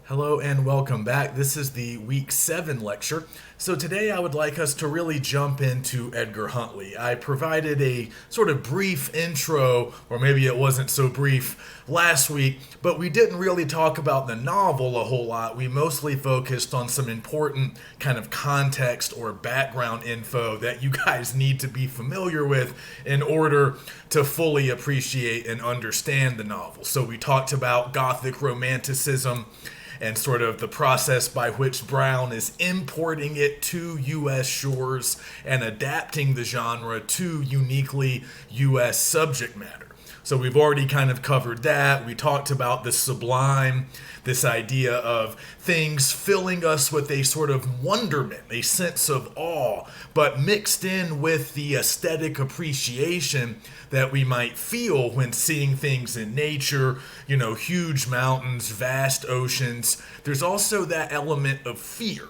Hello and welcome back. This is the week 7 lecture. So today I would like us to really jump into Edgar Huntley. I provided a sort of brief intro, or maybe it wasn't so brief last week, but we didn't really talk about the novel a whole lot. We mostly focused on some important kind of context or background info that you guys need to be familiar with in order to fully appreciate and understand the novel. So we talked about Gothic Romanticism and sort of the process by which Brown is importing it to U.S. shores and adapting the genre to uniquely U.S. subject matter. So we've already kind of covered that. We talked about the sublime, this idea of things filling us with a sort of wonderment, a sense of awe, but mixed in with the aesthetic appreciation that we might feel when seeing things in nature, huge mountains, vast oceans. There's also that element of fear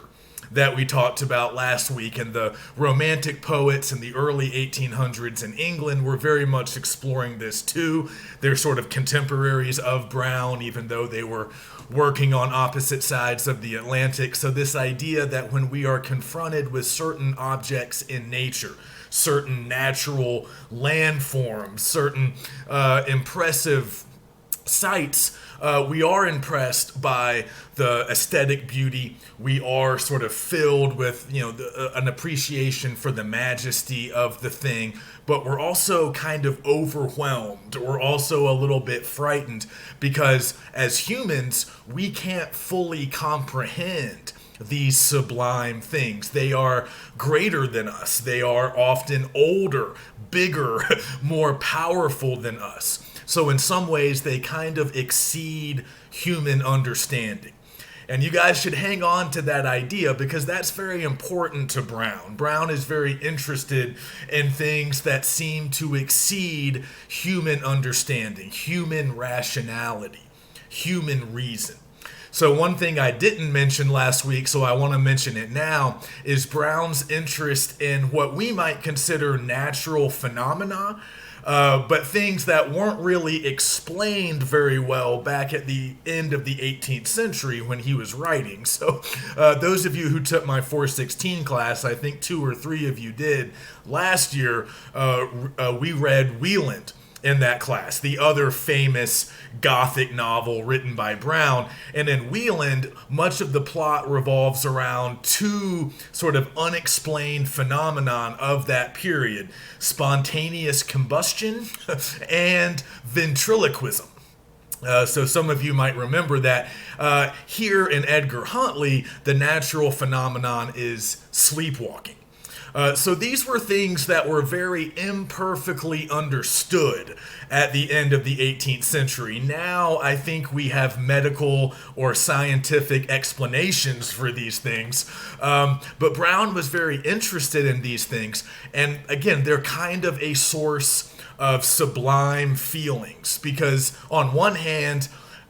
that we talked about last week, and the Romantic poets in the early 1800s in England were very much exploring this too. They're sort of contemporaries of Brown, even though they were working on opposite sides of the Atlantic. So this idea that when we are confronted with certain objects in nature, certain natural landforms, certain impressive sights, we are impressed by the aesthetic beauty. We are sort of filled with, an appreciation for the majesty of the thing, but we're also kind of overwhelmed. We're also a little bit frightened because as humans, we can't fully comprehend these sublime things. They are greater than us. They are often older, bigger, more powerful than us. So in some ways, they kind of exceed human understanding. And you guys should hang on to that idea because that's very important to Brown. Brown is very interested in things that seem to exceed human understanding, human rationality, human reason. So one thing I didn't mention last week, so I want to mention it now, is Brown's interest in what we might consider natural phenomena, but things that weren't really explained very well back at the end of the 18th century when he was writing. So those of you who took my 416 class, I think 2 or 3 of you did, last year we read Wieland in that class, the other famous Gothic novel written by Brown. And in Wieland, much of the plot revolves around 2 sort of unexplained phenomenon of that period: spontaneous combustion and ventriloquism. So some of you might remember that here in Edgar Huntley, the natural phenomenon is sleepwalking. So these were things that were very imperfectly understood at the end of the 18th century. Now I think we have medical or scientific explanations for these things. But Brown was very interested in these things. And again, they're kind of a source of sublime feelings because on one hand,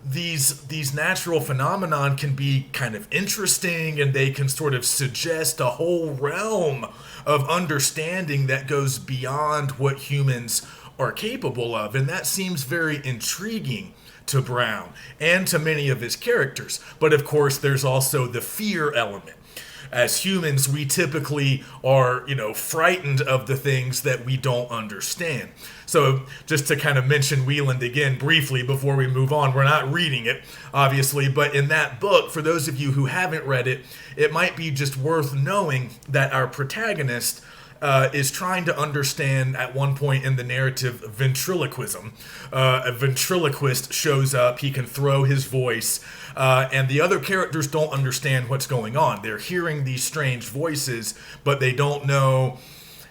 these natural phenomenon can be kind of interesting and they can sort of suggest a whole realm of understanding that goes beyond what humans are capable of. And that seems very intriguing to Brown and to many of his characters. But of course, there's also the fear element. As humans, we typically are, frightened of the things that we don't understand. So just to kind of mention Wieland again briefly before we move on, we're not reading it, obviously, but in that book, for those of you who haven't read it, it might be just worth knowing that our protagonist is trying to understand at one point in the narrative ventriloquism. A ventriloquist shows up, he can throw his voice, and the other characters don't understand what's going on. They're hearing these strange voices, but they don't know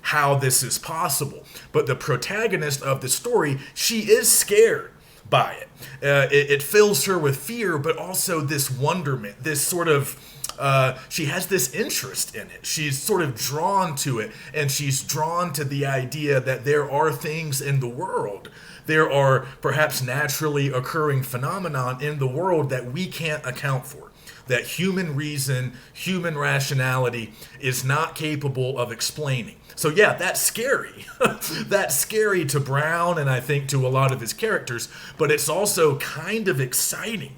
how this is possible. But the protagonist of the story, she is scared by it. It fills her with fear, but also this wonderment, this sort of she has this interest in it. She's sort of drawn to it, and she's drawn to the idea that there are things in the world. There are perhaps naturally occurring phenomenon in the world that we can't account for, that human reason, human rationality is not capable of explaining. So yeah, that's scary. That's scary to Brown and I think to a lot of his characters, but it's also kind of exciting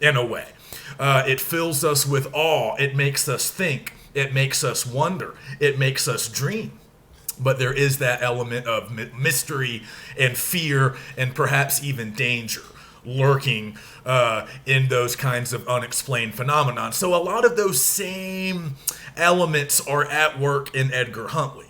in a way. It fills us with awe. It makes us think. It makes us wonder. It makes us dream. But there is that element of mystery and fear and perhaps even danger lurking in those kinds of unexplained phenomena. So a lot of those same elements are at work in Edgar Huntley.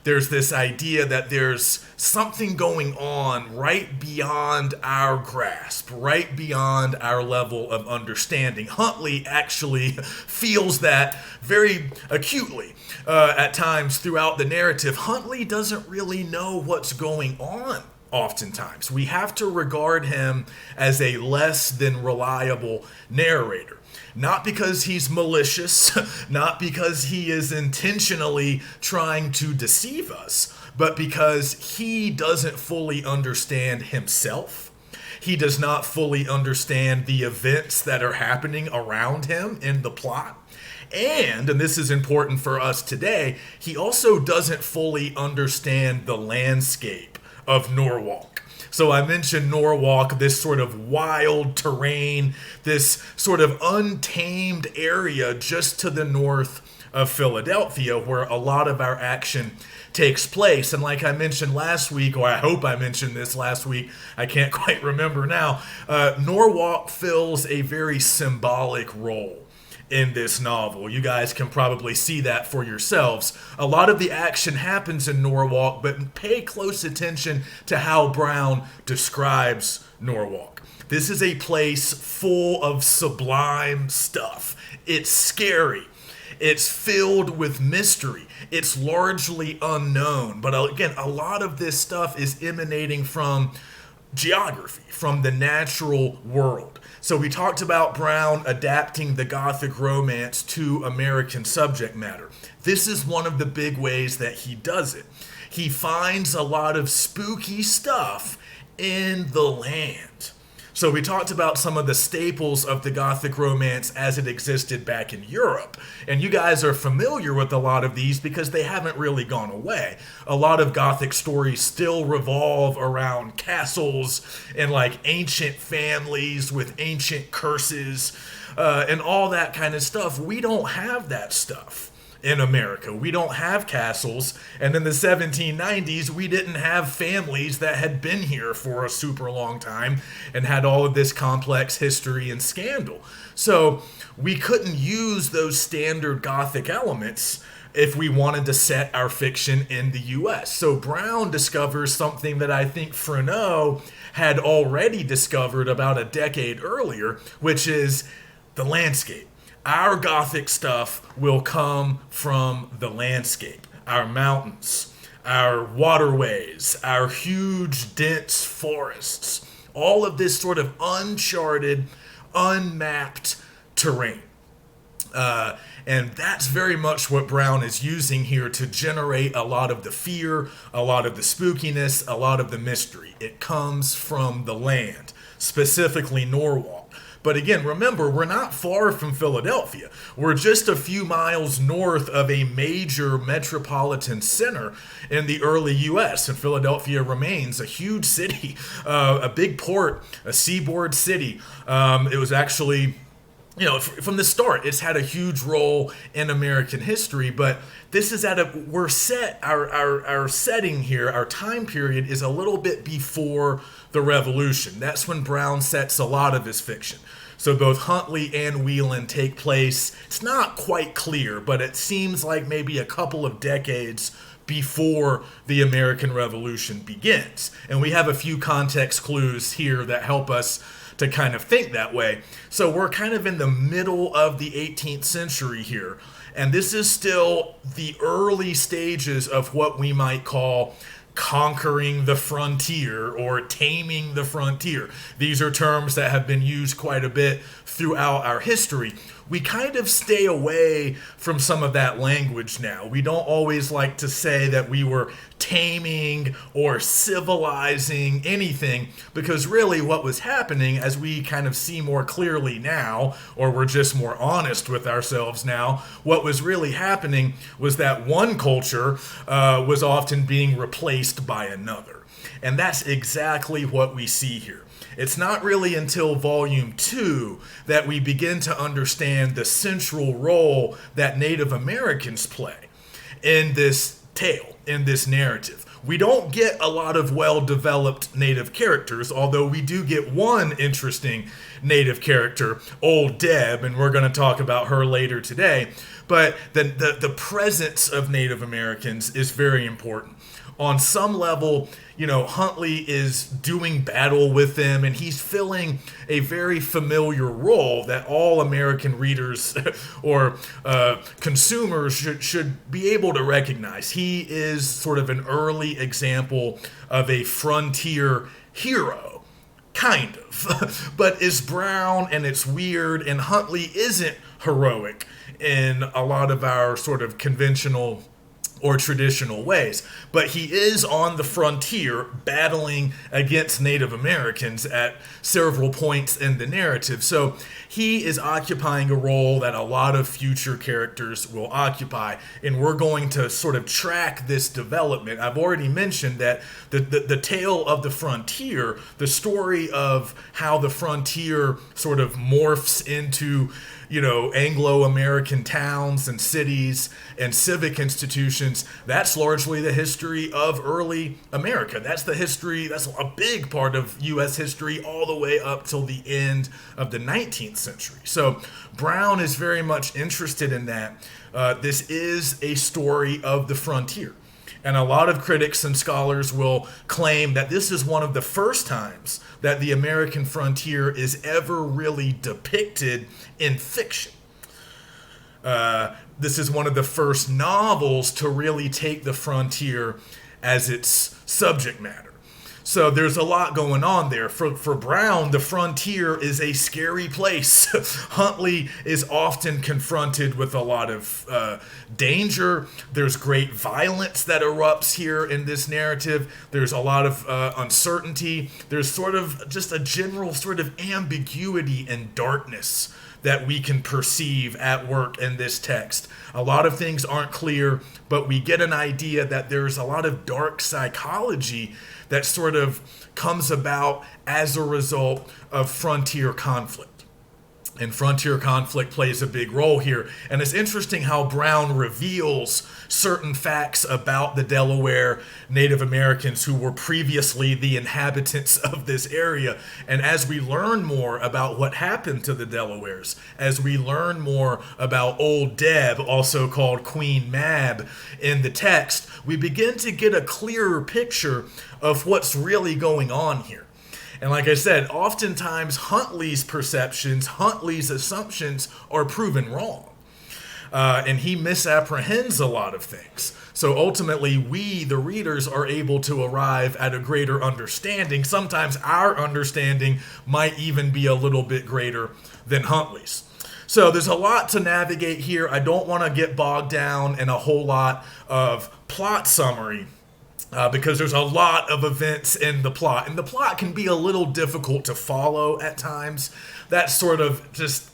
There's this idea that there's something going on right beyond our grasp, right beyond our level of understanding. Huntley actually feels that very acutely at times throughout the narrative. Huntley doesn't really know what's going on. Oftentimes, we have to regard him as a less than reliable narrator. Not because he's malicious, not because he is intentionally trying to deceive us, but because he doesn't fully understand himself. He does not fully understand the events that are happening around him in the plot. And this is important for us today, he also doesn't fully understand the landscape of Norwalk. So I mentioned Norwalk, this sort of wild terrain, this sort of untamed area just to the north of Philadelphia where a lot of our action takes place. And like I mentioned last week, or I hope I mentioned this last week, I can't quite remember now, Norwalk fills a very symbolic role in this novel. You guys can probably see that for yourselves. A lot of the action happens in Norwalk, but pay close attention to how Brown describes Norwalk. This is a place full of sublime stuff. It's scary. It's filled with mystery. It's largely unknown. But again, a lot of this stuff is emanating from geography, from the natural world. So we talked about Brown adapting the Gothic romance to American subject matter. This is one of the big ways that he does it. He finds a lot of spooky stuff in the land. So we talked about some of the staples of the Gothic romance as it existed back in Europe. And you guys are familiar with a lot of these because they haven't really gone away. A lot of Gothic stories still revolve around castles and like ancient families with ancient curses and all that kind of stuff. We don't have that stuff in America. We don't have castles, and in the 1790s we didn't have families that had been here for a super long time and had all of this complex history and scandal. So we couldn't use those standard Gothic elements if we wanted to set our fiction in the US. So Brown discovers something that I think Freneau had already discovered about a decade earlier, which is the landscape. Our Gothic stuff will come from the landscape, our mountains, our waterways, our huge, dense forests, all of this sort of uncharted, unmapped terrain. And that's very much what Brown is using here to generate a lot of the fear, a lot of the spookiness, a lot of the mystery. It comes from the land, specifically Norwalk. But again, remember, we're not far from Philadelphia. We're just a few miles north of a major metropolitan center in the early U.S., and Philadelphia remains a huge city, a big port, a seaboard city. It was actually, from the start, it's had a huge role in American history, but this is our setting here, our time period is a little bit before the Revolution. That's when Brown sets a lot of his fiction. So both Huntley and Whelan take place, it's not quite clear, but it seems like maybe a couple of decades before the American Revolution begins. And we have a few context clues here that help us to kind of think that way. So we're kind of in the middle of the 18th century here. And this is still the early stages of what we might call conquering the frontier or taming the frontier. These are terms that have been used quite a bit throughout our history. We kind of stay away from some of that language now. We don't always like to say that we were taming or civilizing anything, because really what was happening, as we kind of see more clearly now, or we're just more honest with ourselves now, what was really happening was that one culture was often being replaced by another. And that's exactly what we see here. it's not really until volume 2 that we begin to understand the central role that Native Americans play in this tale, in this narrative. We don't get a lot of well-developed Native characters, although we do get one interesting Native character, Old Deb, and we're going to talk about her later today. But the presence of Native Americans is very important. On some level, Huntley is doing battle with them, and he's filling a very familiar role that all American readers or consumers should be able to recognize. He is sort of an early example of a frontier hero, kind of, but it's brown and it's weird, and Huntley isn't heroic in a lot of our sort of conventional or traditional ways. But he is on the frontier battling against Native Americans at several points in the narrative. So he is occupying a role that a lot of future characters will occupy, and we're going to sort of track this development. I've already mentioned that the tale of the frontier, the story of how the frontier sort of morphs into Anglo-American towns and cities and civic institutions, that's largely the history of early America. That's the history, that's a big part of U.S. history all the way up till the end of the 19th century. So Brown is very much interested in that. This is a story of the frontier. And a lot of critics and scholars will claim that this is one of the first times that the American frontier is ever really depicted in fiction. This is one of the first novels to really take the frontier as its subject matter. So there's a lot going on there. For Brown, the frontier is a scary place. Huntley is often confronted with a lot of danger. There's great violence that erupts here in this narrative. There's a lot of uncertainty. There's sort of just a general sort of ambiguity and darkness that we can perceive at work in this text. A lot of things aren't clear, but we get an idea that there's a lot of dark psychology that sort of comes about as a result of frontier conflict. And frontier conflict plays a big role here. And it's interesting how Brown reveals certain facts about the Delaware Native Americans who were previously the inhabitants of this area. And as we learn more about what happened to the Delawares, as we learn more about Old Deb, also called Queen Mab, in the text, we begin to get a clearer picture of what's really going on here. And like I said, oftentimes Huntley's perceptions, Huntley's assumptions are proven wrong. And he misapprehends a lot of things. So ultimately, we, the readers, are able to arrive at a greater understanding. Sometimes our understanding might even be a little bit greater than Huntley's. So there's a lot to navigate here. I don't want to get bogged down in a whole lot of plot summary. Because there's a lot of events in the plot, and the plot can be a little difficult to follow at times. That's sort of just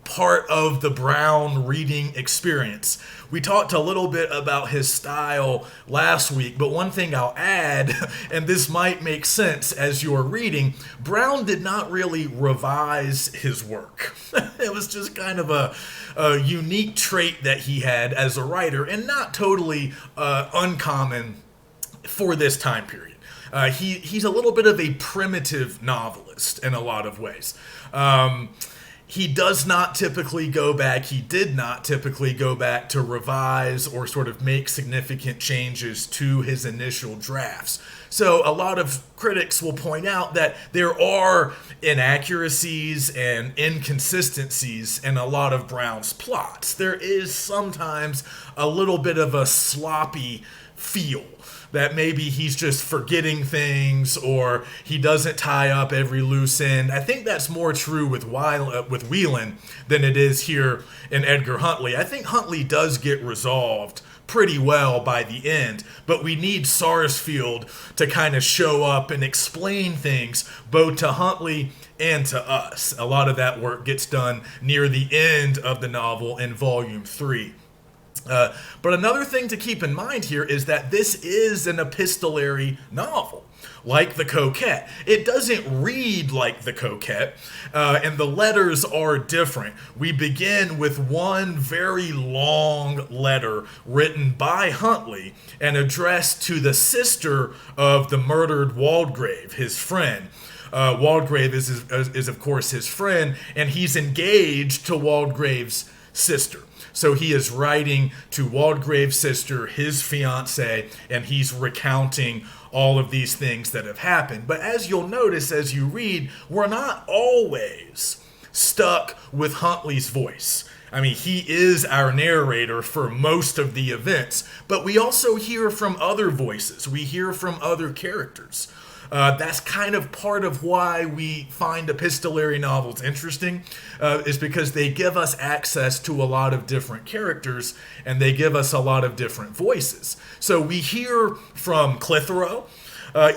part of the Brown reading experience. We talked a little bit about his style last week, but one thing I'll add, and this might make sense as you're reading, Brown did not really revise his work. It was just kind of a unique trait that he had as a writer, and not totally uncommon for this time period. He's a little bit of a primitive novelist in a lot of ways. He does not typically go back, he did not typically go back to revise or sort of make significant changes to his initial drafts. So a lot of critics will point out that there are inaccuracies and inconsistencies in a lot of Brown's plots. There is sometimes a little bit of a sloppy feel, that maybe he's just forgetting things or he doesn't tie up every loose end. I think that's more true with Wieland than it is here in Edgar Huntley. I think Huntley does get resolved pretty well by the end, but we need Sarsfield to kind of show up and explain things both to Huntley and to us. A lot of that work gets done near the end of the novel in Volume 3. But another thing to keep in mind here is that this is an epistolary novel. Like the Coquette. It doesn't read like the Coquette, and the letters are different. We begin with one very long letter written by Huntley and addressed to the sister of the murdered Waldegrave, his friend. Waldegrave is, of course, his friend, and he's engaged to Waldegrave's sister. So he is writing to Waldegrave's sister, his fiance, and he's recounting all of these things that have happened. But as you'll notice as you read, we're not always stuck with Huntley's voice. I mean, he is our narrator for most of the events, but we also hear from other voices. We hear from other characters. That's kind of part of why we find epistolary novels interesting, is because they give us access to a lot of different characters and they give us a lot of different voices. So we hear from Clitheroe,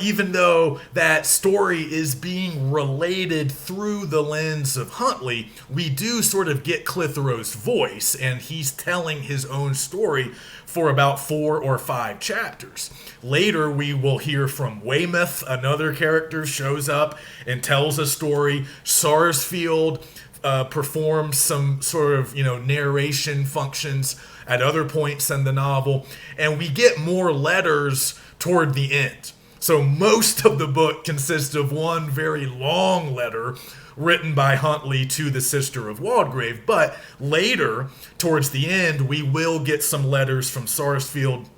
even though that story is being related through the lens of Huntley, we do sort of get Clitheroe's voice, and he's telling his own story for about 4 or 5 chapters. Later, we will hear from Weymouth, another character shows up and tells a story. Sarsfield performs some sort of, narration functions at other points in the novel, and we get more letters toward the end. So most of the book consists of one very long letter written by Huntley to the sister of Waldegrave, but later, towards the end, we will get some letters from Sarsfield.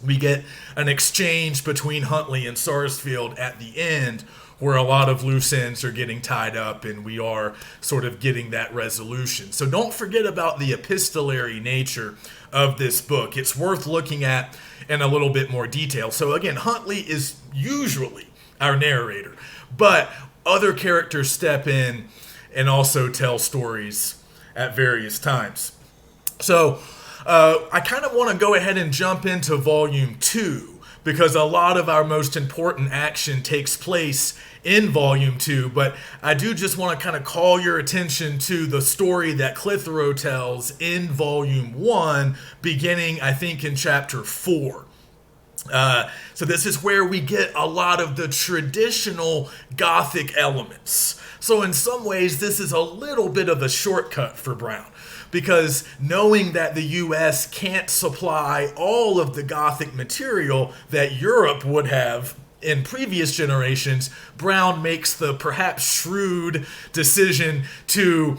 We get an exchange between Huntley and Sarsfield at the end where a lot of loose ends are getting tied up and we are sort of getting that resolution. So don't forget about the epistolary nature of this book. It's worth looking at in a little bit more detail. So again, Huntley is usually our narrator, but other characters step in and also tell stories at various times. So I kind of want to go ahead and jump into Volume 2 because a lot of our most important action takes place in Volume 2, but I do just want to kind of call your attention to the story that Clitheroe tells in Volume 1, beginning, I think, in Chapter 4. So this is where we get a lot of the traditional Gothic elements. So in some ways, this is a little bit of a shortcut for Brown, because knowing that the U.S. can't supply all of the Gothic material that Europe would have in previous generations, Brown makes the perhaps shrewd decision to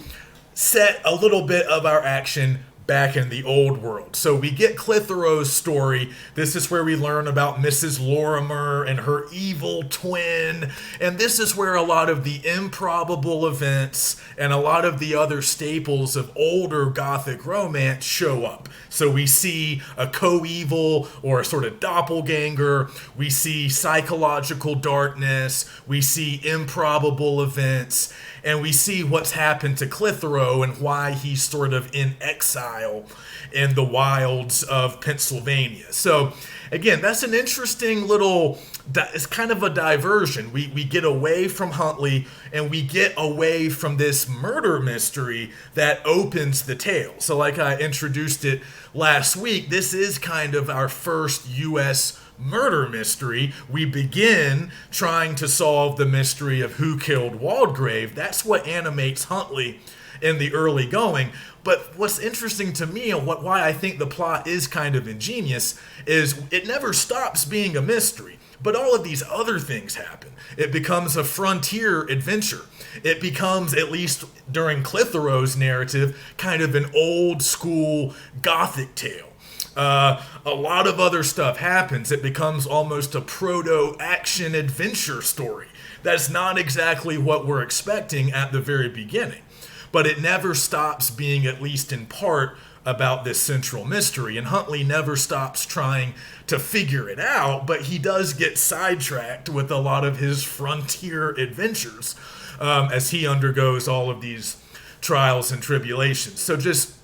set a little bit of our action back in the old world. So we get Clitheroe's story. This is where we learn about Mrs. Lorimer and her evil twin. And this is where a lot of the improbable events and a lot of the other staples of older Gothic romance show up. So we see a coeval or a sort of doppelganger. We see psychological darkness. We see improbable events. And we see what's happened to Clitheroe and why he's sort of in exile in the wilds of Pennsylvania. So, again, that's an interesting little, it's kind of a diversion. We get away from Huntley and we get away from this murder mystery that opens the tale. So like I introduced it last week, this is kind of our first U.S. murder mystery. We begin trying to solve the mystery of who killed Waldegrave. That's what animates Huntley in the early going. But what's interesting to me and why I think the plot is kind of ingenious is it never stops being a mystery. But all of these other things happen. It becomes a frontier adventure. It becomes, at least during Clitheroe's narrative, kind of an old school Gothic tale. A lot of other stuff happens. It becomes almost a proto-action adventure story. That's not exactly what we're expecting at the very beginning. But it never stops being, at least in part, about this central mystery. And Huntley never stops trying to figure it out, but he does get sidetracked with a lot of his frontier adventures as he undergoes all of these trials and tribulations. So just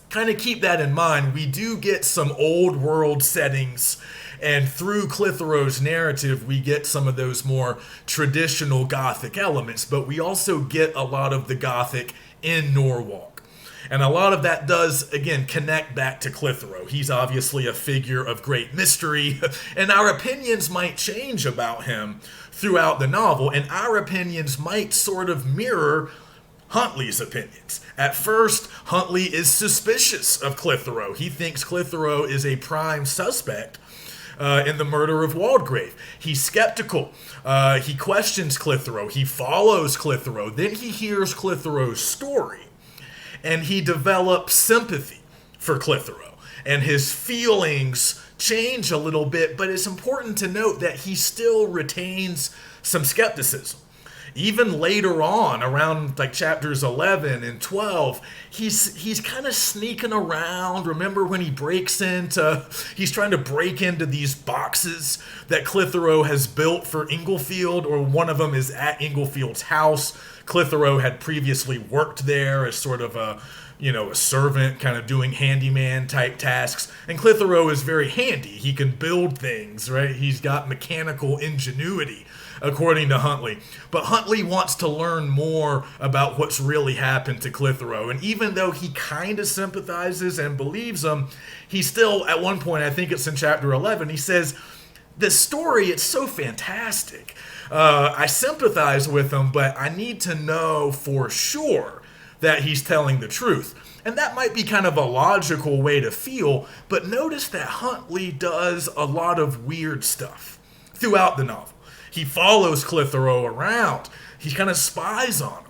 kind of keep that in mind. We do get some old world settings, and through Clitheroe's narrative, we get some of those more traditional Gothic elements, but we also get a lot of the Gothic in Norwalk. And a lot of that does, again, connect back to Clitheroe. He's obviously a figure of great mystery, and our opinions might change about him throughout the novel, and our opinions might sort of mirror Huntley's opinions. At first, Huntley is suspicious of Clitheroe. He thinks Clitheroe is a prime suspect in the murder of Waldegrave. He's skeptical. He questions Clitheroe. He follows Clitheroe. Then he hears Clitheroe's story, and he develops sympathy for Clitheroe. And his feelings change a little bit, but it's important to note that he still retains some skepticism. Even later on, around like chapters 11 and 12, he's kind of sneaking around. Remember when he's trying to break into these boxes that Clitheroe has built for Inglefield, or one of them is at Inglefield's house. Clitheroe had previously worked there as sort of a servant, kind of doing handyman type tasks. And Clitheroe is very handy. He can build things, right? He's got mechanical ingenuity, according to Huntley. But Huntley wants to learn more about what's really happened to Clitheroe. And even though he kind of sympathizes and believes him, he still, at one point, I think it's in chapter 11, he says, "This story, it's so fantastic. I sympathize with him, but I need to know for sure that he's telling the truth." And that might be kind of a logical way to feel, but notice that Huntley does a lot of weird stuff throughout the novel. He follows Clitheroe around. He kind of spies on him.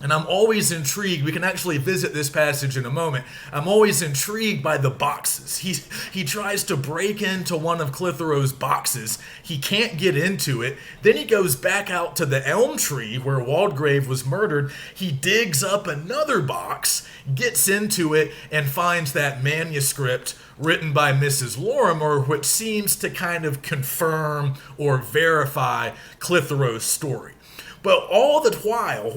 And I'm always intrigued. We can actually visit this passage in a moment. I'm always intrigued by the boxes. He tries to break into one of Clitheroe's boxes. He can't get into it. Then he goes back out to the elm tree where Waldegrave was murdered. He digs up another box, gets into it, and finds that manuscript written by Mrs. Lorimer, which seems to kind of confirm or verify Clitheroe's story. But all the while,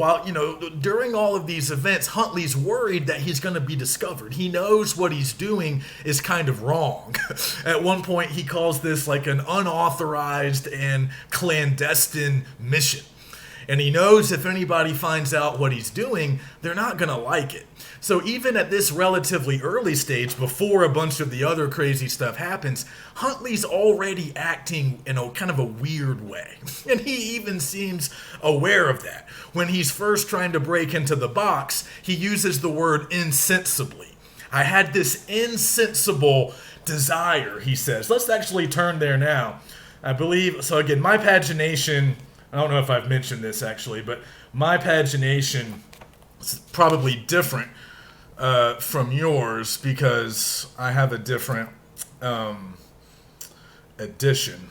during all of these events, Huntley's worried that he's going to be discovered. He knows what he's doing is kind of wrong. At one point, he calls this like an unauthorized and clandestine mission. And he knows if anybody finds out what he's doing, they're not going to like it. So even at this relatively early stage, before a bunch of the other crazy stuff happens, Huntley's already acting in a kind of a weird way. And he even seems aware of that. When he's first trying to break into the box, he uses the word insensibly. "I had this insensible desire," he says. Let's actually turn there now. I believe, so again, my pagination, I don't know if I've mentioned this actually, but my pagination is probably different from yours because I have a different edition.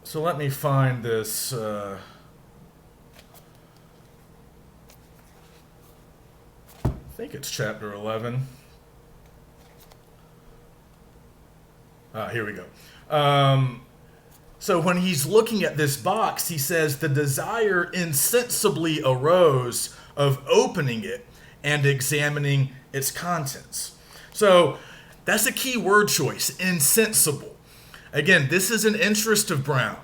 So let me find this. I think it's chapter 11. Here we go. So when he's looking at this box, he says, "The desire insensibly arose of opening it and examining its contents." So that's a key word choice, insensible. Again, this is an interest of Brown.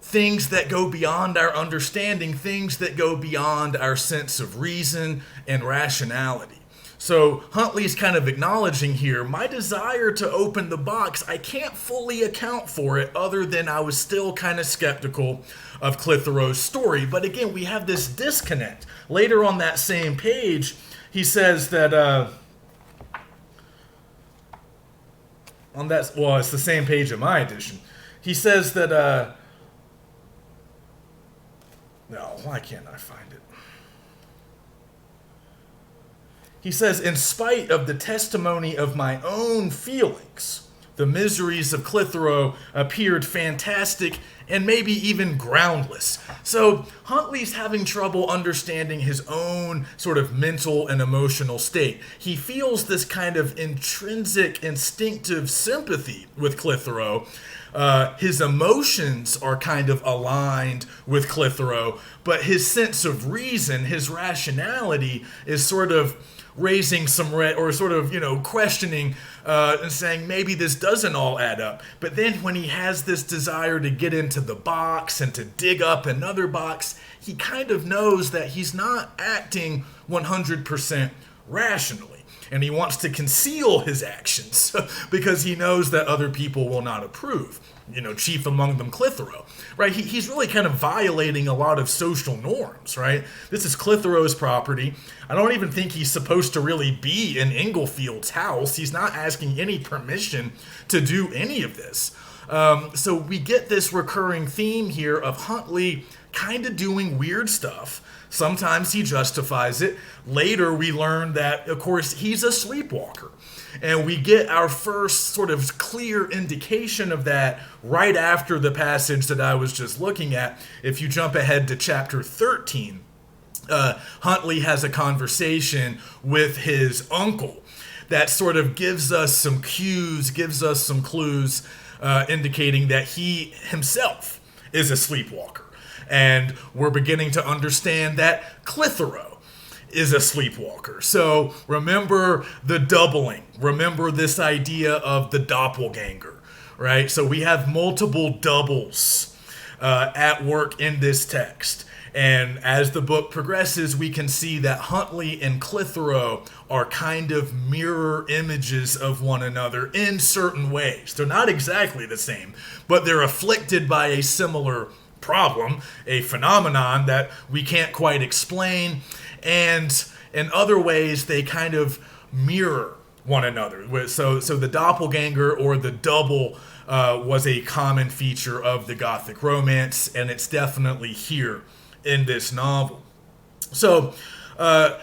Things that go beyond our understanding, things that go beyond our sense of reason and rationality. So Huntley's kind of acknowledging here, my desire to open the box, I can't fully account for it other than I was still kind of skeptical of Clitheroe's story. But again, we have this disconnect. Later on that same page, he says that, it's the same page in my edition. He says that, no, why can't I find it? He says, "In spite of the testimony of my own feelings, the miseries of Clitheroe appeared fantastic and maybe even groundless." So Huntley's having trouble understanding his own sort of mental and emotional state. He feels this kind of intrinsic, instinctive sympathy with Clitheroe. His emotions are kind of aligned with Clitheroe, but his sense of reason, his rationality is sort of raising some questioning and saying maybe this doesn't all add up. But then when he has this desire to get into the box and to dig up another box, he kind of knows that he's not acting 100% rationally. And he wants to conceal his actions because he knows that other people will not approve. Chief among them Clitheroe, right? He's really kind of violating a lot of social norms, right? This is Clitheroe's property. I don't even think he's supposed to really be in Englefield's house. He's not asking any permission to do any of this. So we get this recurring theme here of Huntley kind of doing weird stuff. Sometimes he justifies it. Later we learn that, of course, he's a sleepwalker. And we get our first sort of clear indication of that right after the passage that I was just looking at. If you jump ahead to chapter 13, Huntley has a conversation with his uncle that sort of gives us some cues, gives us some clues, indicating that he himself is a sleepwalker. And we're beginning to understand that Clitheroe is a sleepwalker. So remember the doubling. Remember this idea of the doppelganger, right? So we have multiple doubles at work in this text. And as the book progresses, we can see that Huntley and Clitheroe are kind of mirror images of one another in certain ways. They're not exactly the same, but they're afflicted by a similar problem, a phenomenon that we can't quite explain, and in other ways they kind of mirror one another. So the doppelganger or the double was a common feature of the Gothic romance, and it's definitely here in this novel. So a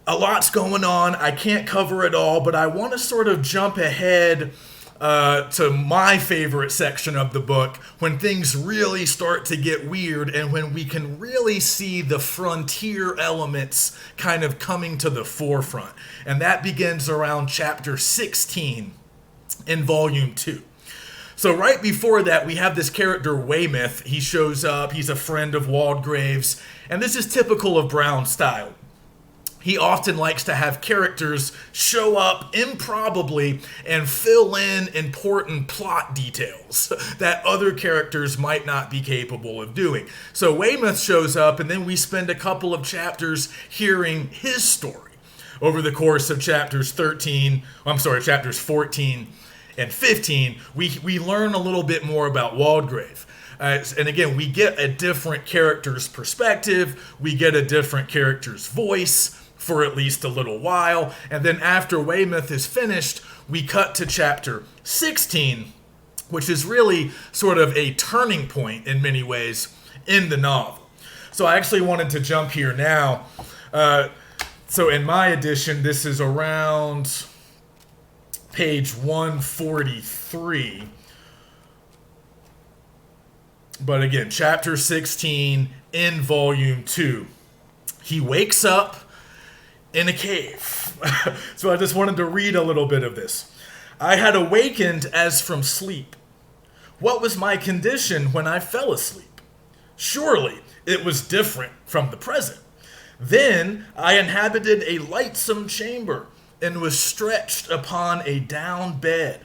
lot's going on. I can't cover it all, but I want to sort of jump ahead to my favorite section of the book, when things really start to get weird and when we can really see the frontier elements kind of coming to the forefront. And that begins around chapter 16 in volume 2. So right before that, we have this character Weymouth. He shows up, he's a friend of Waldegrave's, and this is typical of Brown's style. He often likes to have characters show up improbably and fill in important plot details that other characters might not be capable of doing. So Weymouth shows up, and then we spend a couple of chapters hearing his story. Over the course of chapters 14 and 15, we learn a little bit more about Waldegrave. And again, we get a different character's perspective, we get a different character's voice for at least a little while, and then after Weymouth is finished, we cut to chapter 16, which is really sort of a turning point in many ways in the novel. So I actually wanted to jump here now. So in my edition, this is around page 143. But again, chapter 16 in volume 2. He wakes up in a cave. So I just wanted to read a little bit of this. I had awakened as from sleep. What was my condition when I fell asleep? Surely it was different from the present. Then I inhabited a lightsome chamber and was stretched upon a down bed.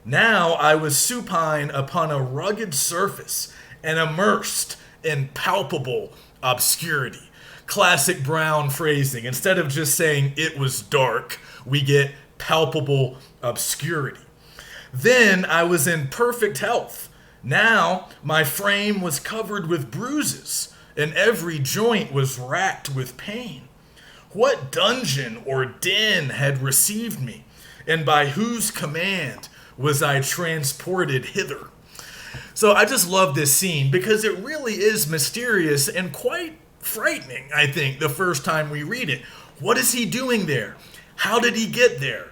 Now I was supine upon a rugged surface and immersed in palpable obscurity. Classic Brown phrasing. Instead of just saying it was dark, we get palpable obscurity. Then I was in perfect health. Now my frame was covered with bruises, and every joint was racked with pain. What dungeon or den had received me, and by whose command was I transported hither? So I just love this scene because it really is mysterious and quite frightening, I think, the first time we read it. What is he doing there? How did he get there?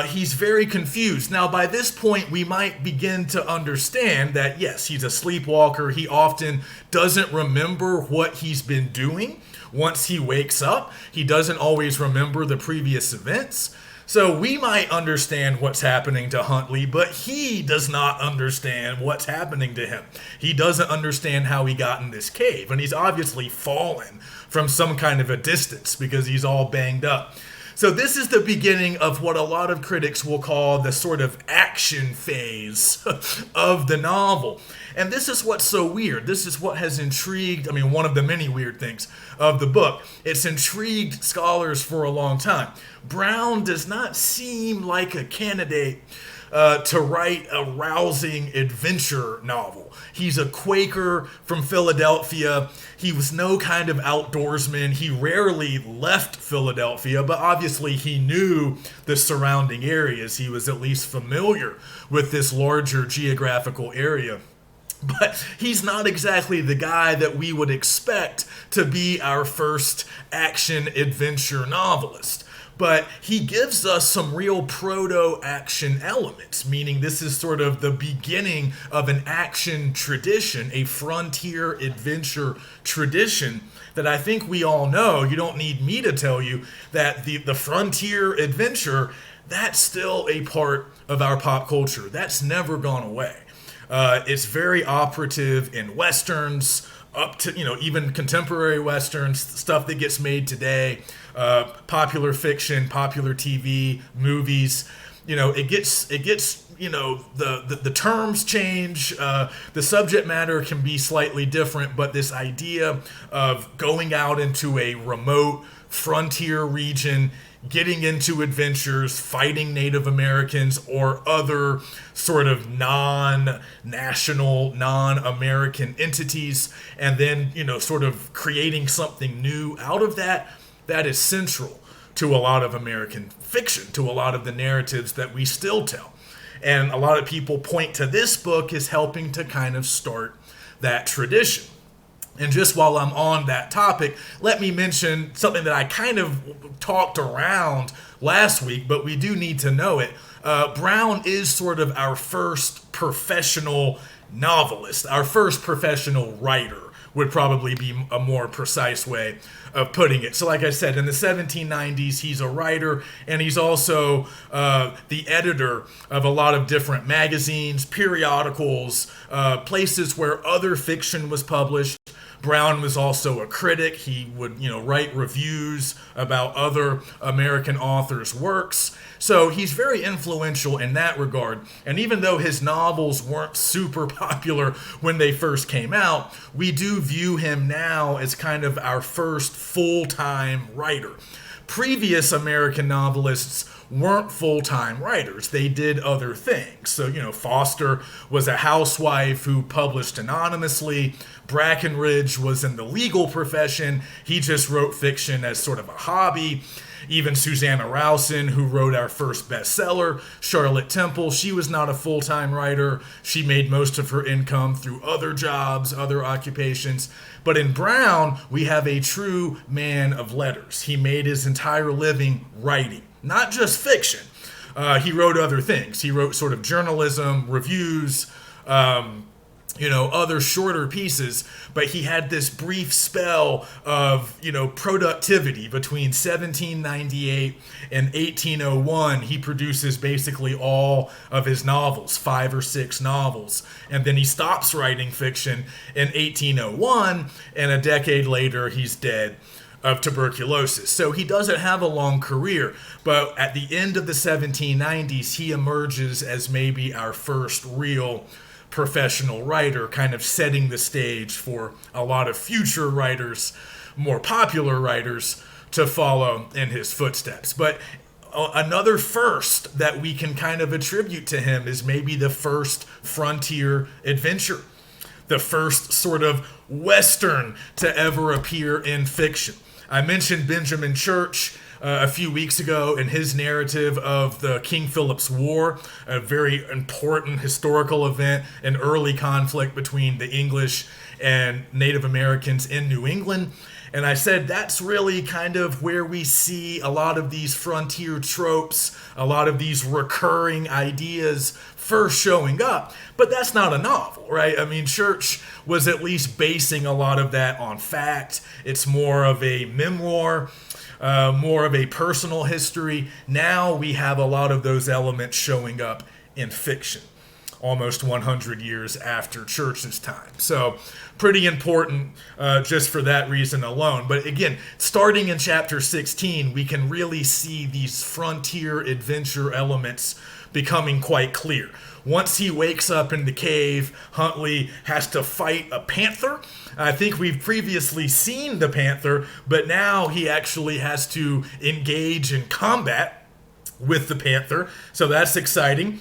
He's very confused. Now, by this point, we might begin to understand that, yes, he's a sleepwalker. He often doesn't remember what he's been doing. Once he wakes up, he doesn't always remember the previous events. So we might understand what's happening to Huntley, but he does not understand what's happening to him. He doesn't understand how he got in this cave, and he's obviously fallen from some kind of a distance because he's all banged up. So this is the beginning of what a lot of critics will call the sort of action phase of the novel. And this is what's so weird. This is what has intrigued, one of the many weird things of the book. It's intrigued scholars for a long time. Brown does not seem like a candidate to write a rousing adventure novel. He's a Quaker from Philadelphia. He was no kind of outdoorsman. He rarely left Philadelphia, but obviously he knew the surrounding areas. He was at least familiar with this larger geographical area. But he's not exactly the guy that we would expect to be our first action-adventure novelist. But he gives us some real proto-action elements, meaning this is sort of the beginning of an action tradition, a frontier adventure tradition that I think we all know. You don't need me to tell you that the frontier adventure, that's still a part of our pop culture. That's never gone away. It's very operative in Westerns, up to, even contemporary Westerns, stuff that gets made today, popular fiction, popular TV, movies. It gets the terms change, the subject matter can be slightly different, but this idea of going out into a remote frontier region, getting into adventures, fighting Native Americans or other sort of non-national, non-American entities, and then, sort of creating something new out of that, that is central to a lot of American fiction, to a lot of the narratives that we still tell. And a lot of people point to this book as helping to kind of start that tradition. And just while I'm on that topic, let me mention something that I kind of talked around last week, but we do need to know it. Brown is sort of our first professional novelist, our first professional writer would probably be a more precise way of putting it. So like I said, in the 1790s, he's a writer, and he's also the editor of a lot of different magazines, periodicals, places where other fiction was published. Brown was also a critic. He would, write reviews about other American authors' works. So he's very influential in that regard. And even though his novels weren't super popular when they first came out, we do view him now as kind of our first full-time writer. Previous American novelists weren't full-time writers. They did other things. So, Foster was a housewife who published anonymously. Brackenridge was in the legal profession. He just wrote fiction as sort of a hobby. Even Susanna Rowson, who wrote our first bestseller, Charlotte Temple, she was not a full-time writer. She made most of her income through other jobs, other occupations. But in Brown, we have a true man of letters. He made his entire living writing, not just fiction. He wrote other things. He wrote sort of journalism, reviews, other shorter pieces, but he had this brief spell of, productivity between 1798 and 1801. He produces basically all of his novels, 5 or 6 novels, and then he stops writing fiction in 1801, and a decade later he's dead of tuberculosis. So he doesn't have a long career, but at the end of the 1790s, he emerges as maybe our first real professional writer, kind of setting the stage for a lot of future writers, more popular writers, to follow in his footsteps. But another first that we can kind of attribute to him is maybe the first frontier adventure, the first sort of Western to ever appear in fiction. I mentioned Benjamin Church a few weeks ago in his narrative of the King Philip's War, a very important historical event, an early conflict between the English and Native Americans in New England. And I said that's really kind of where we see a lot of these frontier tropes, a lot of these recurring ideas first showing up. But that's not a novel, right? Church was at least basing a lot of that on fact. It's more of a memoir, more of a personal history. Now we have a lot of those elements showing up in fiction. almost 100 years after Church's time. So pretty important just for that reason alone. But again, starting in chapter 16, we can really see these frontier adventure elements becoming quite clear. Once he wakes up in the cave, Huntley has to fight a panther. I think we've previously seen the panther, but now he actually has to engage in combat with the panther, so that's exciting.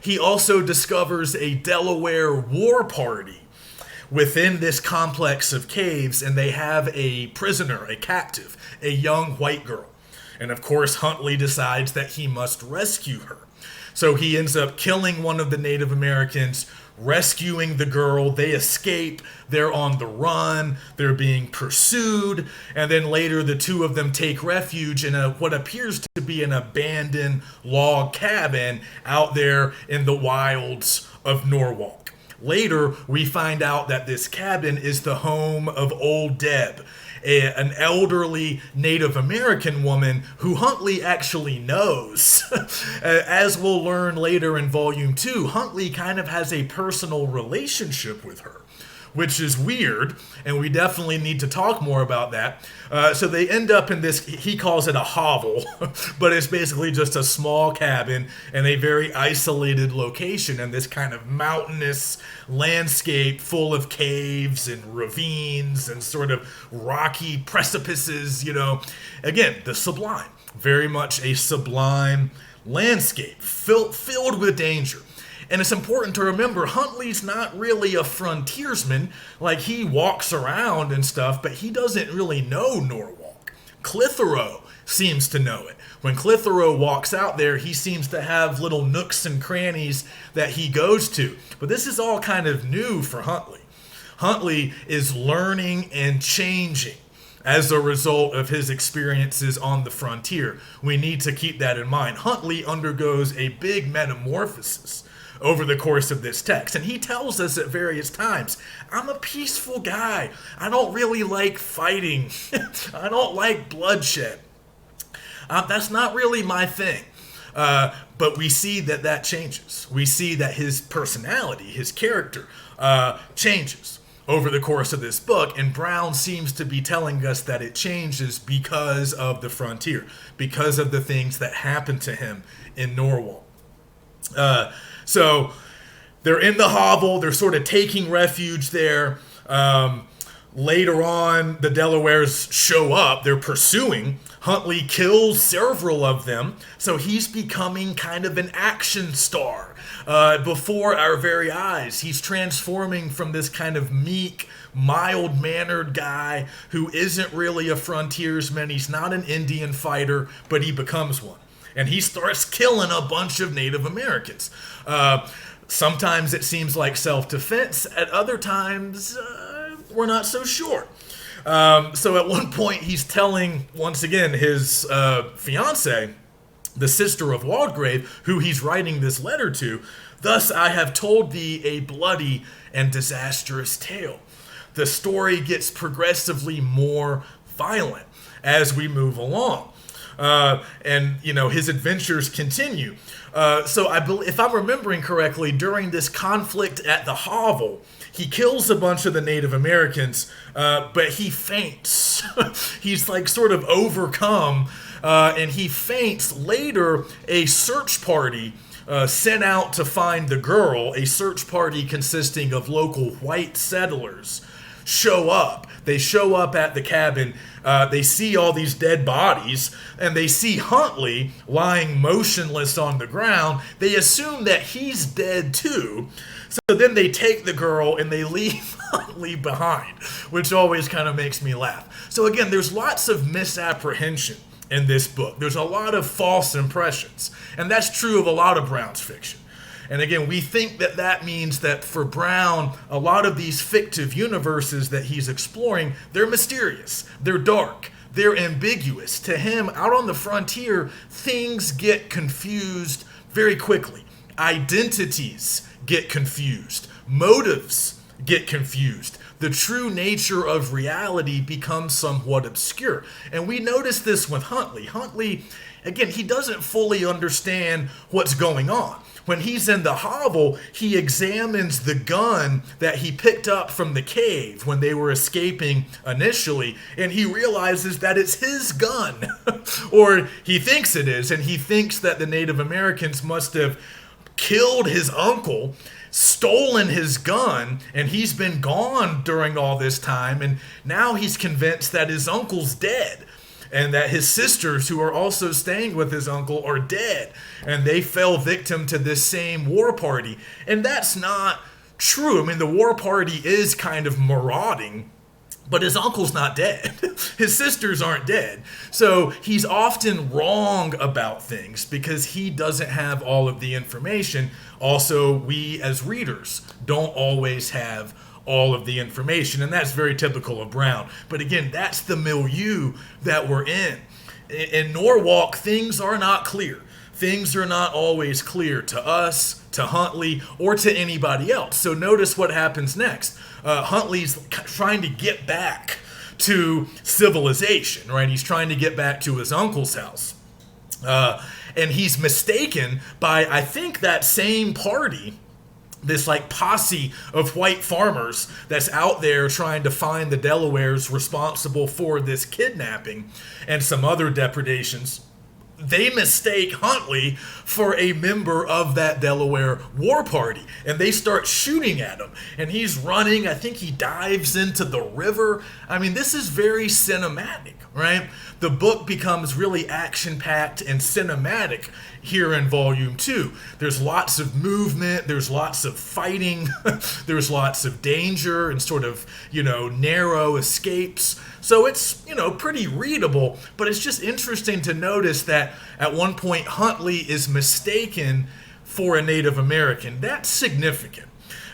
He also discovers a Delaware war party within this complex of caves, and they have a prisoner, a captive, a young white girl. And of course, Huntley decides that he must rescue her. So he ends up killing one of the Native Americans, rescuing the girl. They escape. They're on the run. They're being pursued. And then later, the two of them take refuge in what appears to be an abandoned log cabin out there in the wilds of Norwalk. Later, we find out that this cabin is the home of Old Deb, an elderly Native American woman who Huntley actually knows. As we'll learn later in Volume 2, Huntley kind of has a personal relationship with her, which is weird, and we definitely need to talk more about that. So they end up in this, he calls it a hovel, but it's basically just a small cabin in a very isolated location in this kind of mountainous landscape full of caves and ravines and sort of rocky precipices, Again, the sublime, very much a sublime landscape filled with danger. And it's important to remember, Huntley's not really a frontiersman. Like, he walks around and stuff, but he doesn't really know Norwalk. Clitheroe seems to know it. When Clitheroe walks out there, he seems to have little nooks and crannies that he goes to. But this is all kind of new for Huntley. Huntley is learning and changing as a result of his experiences on the frontier. We need to keep that in mind. Huntley undergoes a big metamorphosis over the course of this text. And he tells us at various times, I'm a peaceful guy. I don't really like fighting. I don't like bloodshed. That's not really my thing. But we see that changes. We see that his personality, his character, changes over the course of this book. And Brown seems to be telling us that it changes because of the frontier, because of the things that happened to him in Norwalk. So they're in the hovel. They're sort of taking refuge there. Later on, the Delawares show up. They're pursuing. Huntley kills several of them. So he's becoming kind of an action star before our very eyes. He's transforming from this kind of meek, mild-mannered guy who isn't really a frontiersman. He's not an Indian fighter, but he becomes one. And he starts killing a bunch of Native Americans. Sometimes it seems like self-defense. At other times, we're not so sure. So at one point, he's telling, once again, his fiancée, the sister of Waldegrave, who he's writing this letter to, "Thus I have told thee a bloody and disastrous tale." The story gets progressively more violent as we move along. And his adventures continue. So I believe, if I'm remembering correctly, during this conflict at the hovel, he kills a bunch of the Native Americans, but he faints. He's like sort of overcome, and he faints. Later, a search party sent out to find the girl, a search party consisting of local white settlers, show up. They show up at the cabin. They see all these dead bodies, and they see Huntley lying motionless on the ground. They assume that he's dead too. So then they take the girl and they leave Huntley behind, which always kind of makes me laugh. So again, there's lots of misapprehension in this book. There's a lot of false impressions, and that's true of a lot of Brown's fiction. And again, we think that means that for Brown, a lot of these fictive universes that he's exploring, they're mysterious, they're dark, they're ambiguous. To him, out on the frontier, things get confused very quickly. Identities get confused. Motives get confused. The true nature of reality becomes somewhat obscure. And we notice this with Huntley. Huntley, again, he doesn't fully understand what's going on. When he's in the hovel, he examines the gun that he picked up from the cave when they were escaping initially, and he realizes that it's his gun. Or he thinks it is, and he thinks that the Native Americans must have killed his uncle, stolen his gun, and he's been gone during all this time, and now he's convinced that his uncle's dead. And that his sisters, who are also staying with his uncle, are dead. And they fell victim to this same war party. And that's not true. I mean, the war party is kind of marauding, but his uncle's not dead. His sisters aren't dead. So he's often wrong about things because he doesn't have all of the information. Also, we as readers don't always have all of the information, and that's very typical of Brown. But again, that's the milieu that we're in. In Norwalk, things are not clear. Things are not always clear to us, to Huntley, or to anybody else. So notice what happens next. Huntley's trying to get back to civilization, right? He's trying to get back to his uncle's house. And he's mistaken by, I think, that same party, this like posse of white farmers that's out there trying to find the Delawares responsible for this kidnapping and some other depredations. They mistake Huntley for a member of that Delaware war party, and they start shooting at him, and he's running. I think he dives into the river. I mean, this is very cinematic, right? The book becomes really action-packed and cinematic here in Volume 2. There's lots of movement, there's lots of fighting, there's lots of danger and sort of, narrow escapes. So it's, pretty readable, but it's just interesting to notice that at one point Huntley is mistaken for a Native American. That's significant.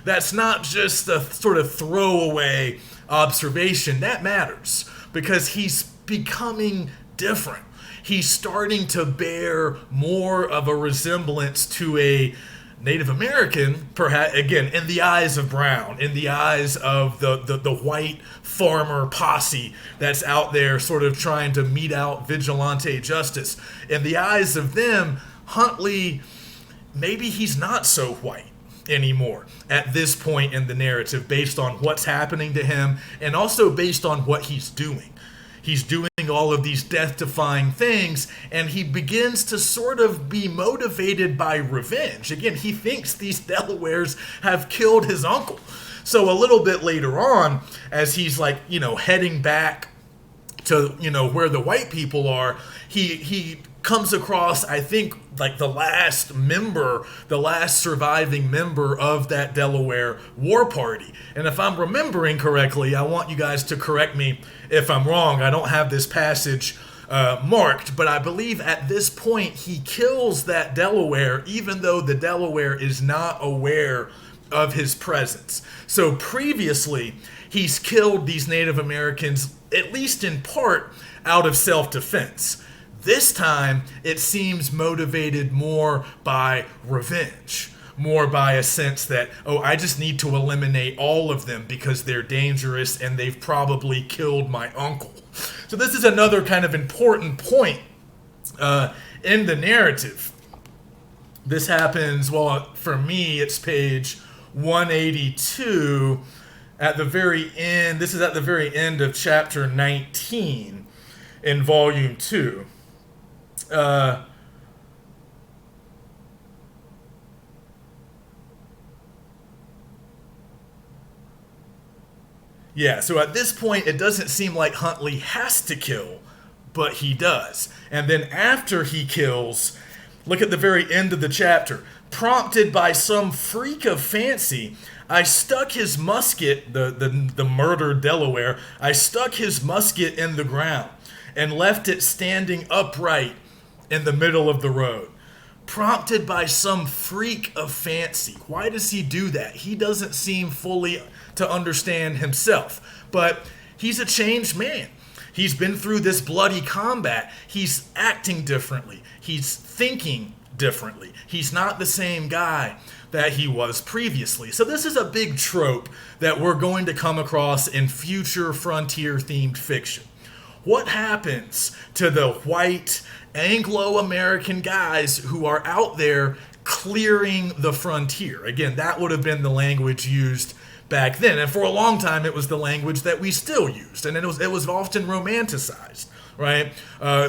That's not just a sort of throwaway observation. That matters because he's becoming different. He's starting to bear more of a resemblance to a Native American, perhaps, again, in the eyes of Brown, in the eyes of the white farmer posse that's out there sort of trying to mete out vigilante justice. In the eyes of them, Huntley, maybe he's not so white anymore at this point in the narrative based on what's happening to him and also based on what he's doing. He's doing all of these death-defying things, and he begins to sort of be motivated by revenge. Again, he thinks these Delawares have killed his uncle. So a little bit later on, as he's heading back to, where the white people are, he comes across, I think, the last surviving member of that Delaware war party. And if I'm remembering correctly, I want you guys to correct me if I'm wrong. I don't have this passage marked, but I believe at this point he kills that Delaware, even though the Delaware is not aware of his presence. So previously, he's killed these Native Americans, at least in part, out of self-defense. This time, it seems motivated more by revenge, more by a sense that, I just need to eliminate all of them because they're dangerous and they've probably killed my uncle. So this is another kind of important point in the narrative. This happens, for me, it's page 182 at the very end. This is at the very end of chapter 19 in Volume 2. So at this point, it doesn't seem like Huntley has to kill, but he does. And then after he kills, look at the very end of the chapter. Prompted by some freak of fancy, I stuck his musket, the murdered Delaware, I stuck his musket in the ground and left it standing upright in the middle of the road. Prompted by some freak of fancy. Why does he do that? He doesn't seem fully to understand himself, but he's a changed man. He's been through this bloody combat. He's acting differently. He's thinking differently. He's not the same guy that he was previously. So this is a big trope that we're going to come across in future frontier-themed fiction. What happens to the white Anglo-American guys who are out there clearing the frontier. Again, that would have been the language used back then. And for a long time, it was the language that we still used. And it was often romanticized, right?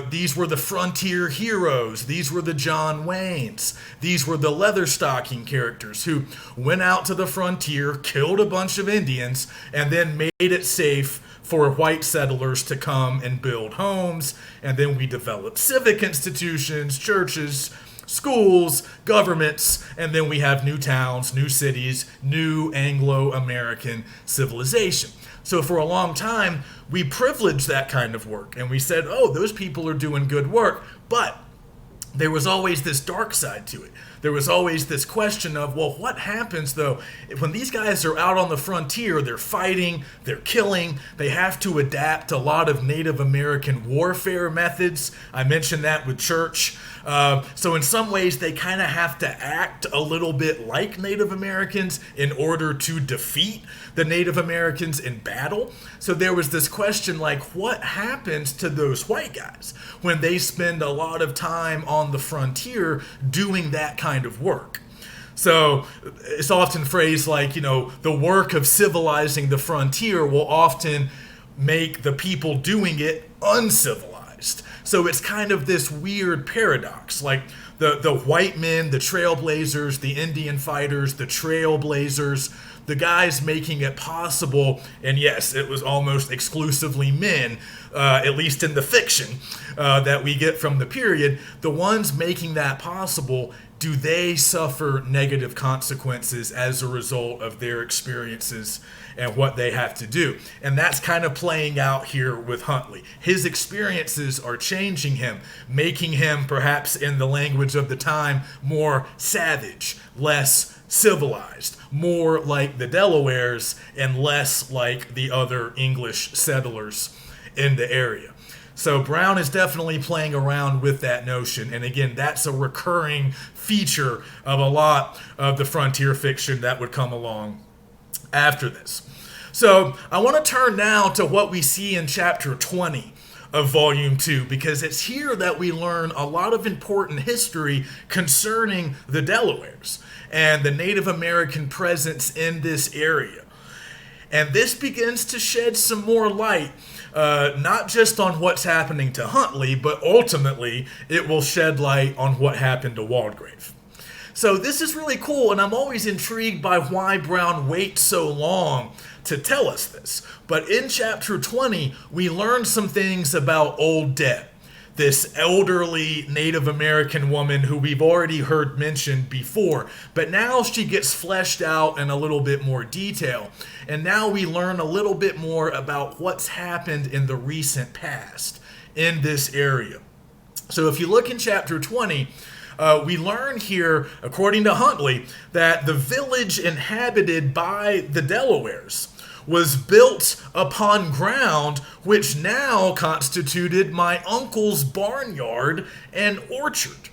These were the frontier heroes. These were the John Waynes. These were the Leatherstocking characters who went out to the frontier, killed a bunch of Indians, and then made it safe for white settlers to come and build homes. And then we developed civic institutions, churches, schools, governments, and then we have new towns, new cities, new Anglo-American civilization. So for a long time, we privileged that kind of work, and we said, oh, those people are doing good work, but there was always this dark side to it. There was always this question of, well, what happens, though, when these guys are out on the frontier, they're fighting, they're killing, they have to adapt a lot of Native American warfare methods. I mentioned that with church. So in some ways, they kind of have to act a little bit like Native Americans in order to defeat the Native Americans in battle. So there was this question like, what happens to those white guys when they spend a lot of time on the frontier doing that kind of work? So it's often phrased like, the work of civilizing the frontier will often make the people doing it uncivilized. So it's kind of this weird paradox, like the white men, the trailblazers, the Indian fighters, the trailblazers, the guys making it possible, and yes, it was almost exclusively men, at least in the fiction that we get from the period, the ones making that possible, do they suffer negative consequences as a result of their experiences and what they have to do? And that's kind of playing out here with Huntley. His experiences are changing him, making him, perhaps in the language of the time, more savage, less civilized, more like the Delawares and less like the other English settlers in the area. So Brown is definitely playing around with that notion. And again, that's a recurring feature of a lot of the frontier fiction that would come along after this. So I want to turn now to what we see in chapter 20 of volume 2, because it's here that we learn a lot of important history concerning the Delawares and the Native American presence in this area. And this begins to shed some more light, not just on what's happening to Huntley, but ultimately it will shed light on what happened to Waldegrave. So this is really cool, and I'm always intrigued by why Brown waits so long to tell us this. But in chapter 20, we learn some things about Old Deb, this elderly Native American woman who we've already heard mentioned before, but now she gets fleshed out in a little bit more detail. And now we learn a little bit more about what's happened in the recent past in this area. So if you look in chapter 20, we learn here, according to Huntley, that the village inhabited by the Delawares was built upon ground which now constituted my uncle's barnyard and orchard.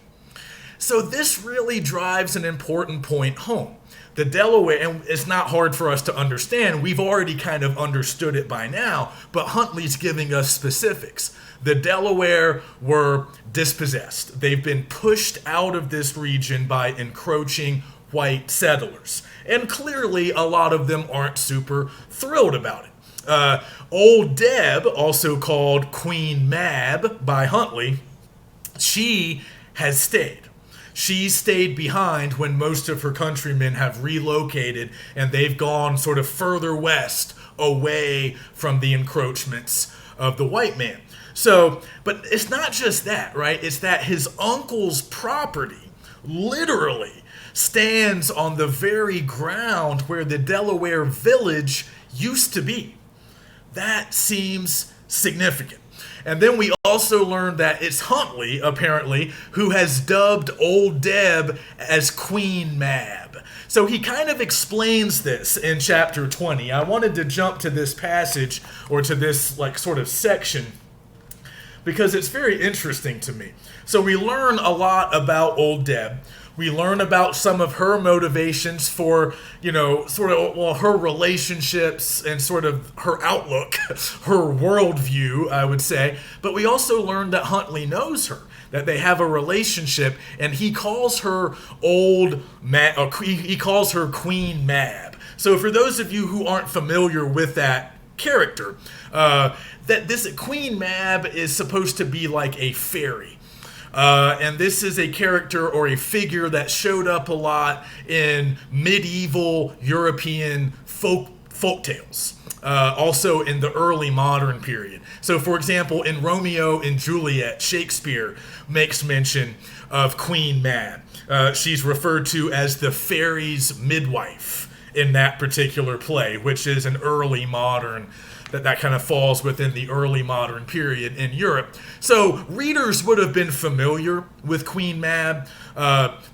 So this really drives an important point home. The Delaware, and it's not hard for us to understand, we've already kind of understood it by now, but Huntley's giving us specifics. The Delaware were dispossessed. They've been pushed out of this region by encroaching white settlers. And clearly, a lot of them aren't super thrilled about it. Old Deb, also called Queen Mab by Huntley, she has stayed. She's stayed behind when most of her countrymen have relocated and they've gone sort of further west away from the encroachments of the white man. So, but it's not just that, right? It's that his uncle's property literally stands on the very ground where the Delaware village used to be. That seems significant. And then we also learned that it's Huntley, apparently, who has dubbed Old Deb as Queen Mab. So he kind of explains this in chapter 20. I wanted to jump to this passage, or to this sort of section, because it's very interesting to me. So we learn a lot about Old Deb. We learn about some of her motivations for, her relationships and sort of her outlook, her worldview, I would say. But we also learn that Huntley knows her, that they have a relationship, and he calls her he calls her Queen Mab. So for those of you who aren't familiar with that character, that this Queen Mab is supposed to be like a fairy. And this is a character or a figure that showed up a lot in medieval European folk tales. Also in the early modern period. So, for example, in Romeo and Juliet, Shakespeare makes mention of Queen Mab. She's referred to as the fairy's midwife in that particular play, which is an early modern, that kind of falls within the early modern period in Europe. So readers would have been familiar with Queen Mab.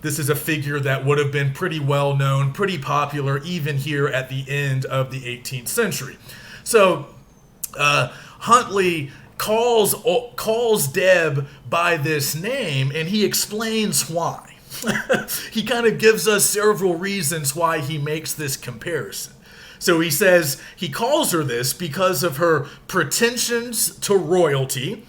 This is a figure that would have been pretty well known, pretty popular, even here at the end of the 18th century. So Huntley calls Deb by this name, and he explains why. He kind of gives us several reasons why he makes this comparison. So he says he calls her this because of her pretensions to royalty,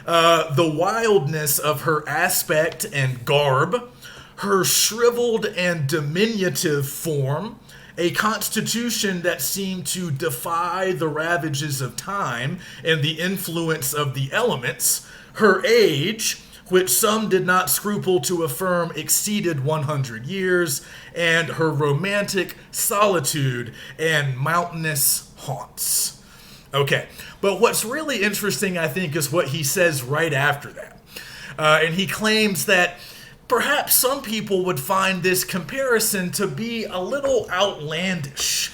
the wildness of her aspect and garb, her shriveled and diminutive form, a constitution that seemed to defy the ravages of time and the influence of the elements, her age, which some did not scruple to affirm exceeded 100 years, and her romantic solitude and mountainous haunts. Okay, but what's really interesting, I think, is what he says right after that. And he claims that perhaps some people would find this comparison to be a little outlandish.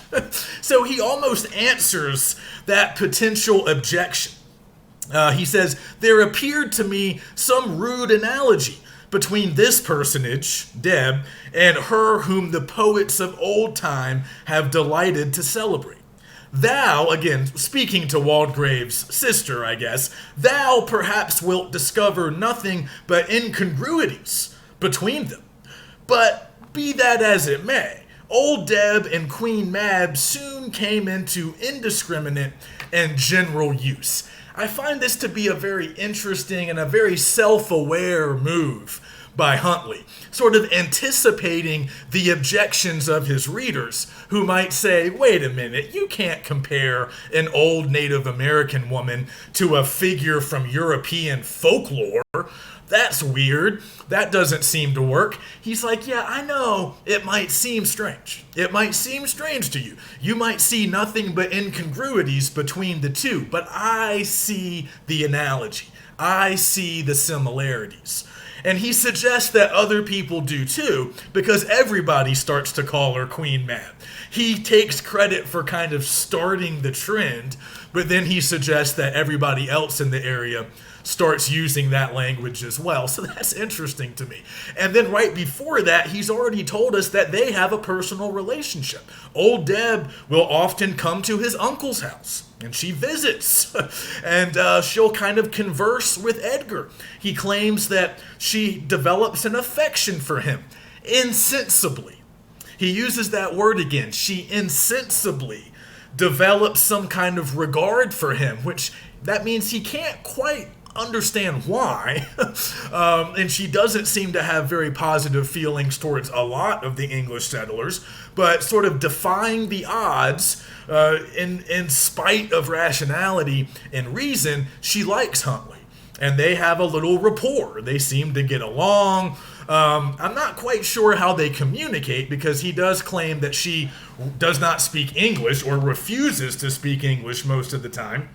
So he almost answers that potential objection. He says, there appeared to me some rude analogy between this personage, Deb, and her whom the poets of old time have delighted to celebrate. Thou, again, speaking to Waldegrave's sister, I guess, thou perhaps wilt discover nothing but incongruities between them. But be that as it may, old Deb and Queen Mab soon came into indiscriminate and general use. I find this to be a very interesting and a very self-aware move by Huntley, sort of anticipating the objections of his readers who might say, wait a minute, you can't compare an old Native American woman to a figure from European folklore. That's weird. That doesn't seem to work. He's like, yeah, I know it might seem strange. It might seem strange to you. You might see nothing but incongruities between the two, but I see the analogy. I see the similarities. And he suggests that other people do too, because everybody starts to call her Queen Mab. He takes credit for kind of starting the trend, but then he suggests that everybody else in the area starts using that language as well. So that's interesting to me. And then right before that, he's already told us that they have a personal relationship. Old Deb will often come to his uncle's house, and she visits, and she'll kind of converse with Edgar. He claims that she develops an affection for him, insensibly. He uses that word again. She insensibly develops some kind of regard for him, which that means he can't quite understand why. And she doesn't seem to have very positive feelings towards a lot of the English settlers, but sort of defying the odds, in spite of rationality and reason, she likes Huntley. And they have a little rapport. They seem to get along. I'm not quite sure how they communicate, because he does claim that she does not speak English or refuses to speak English most of the time.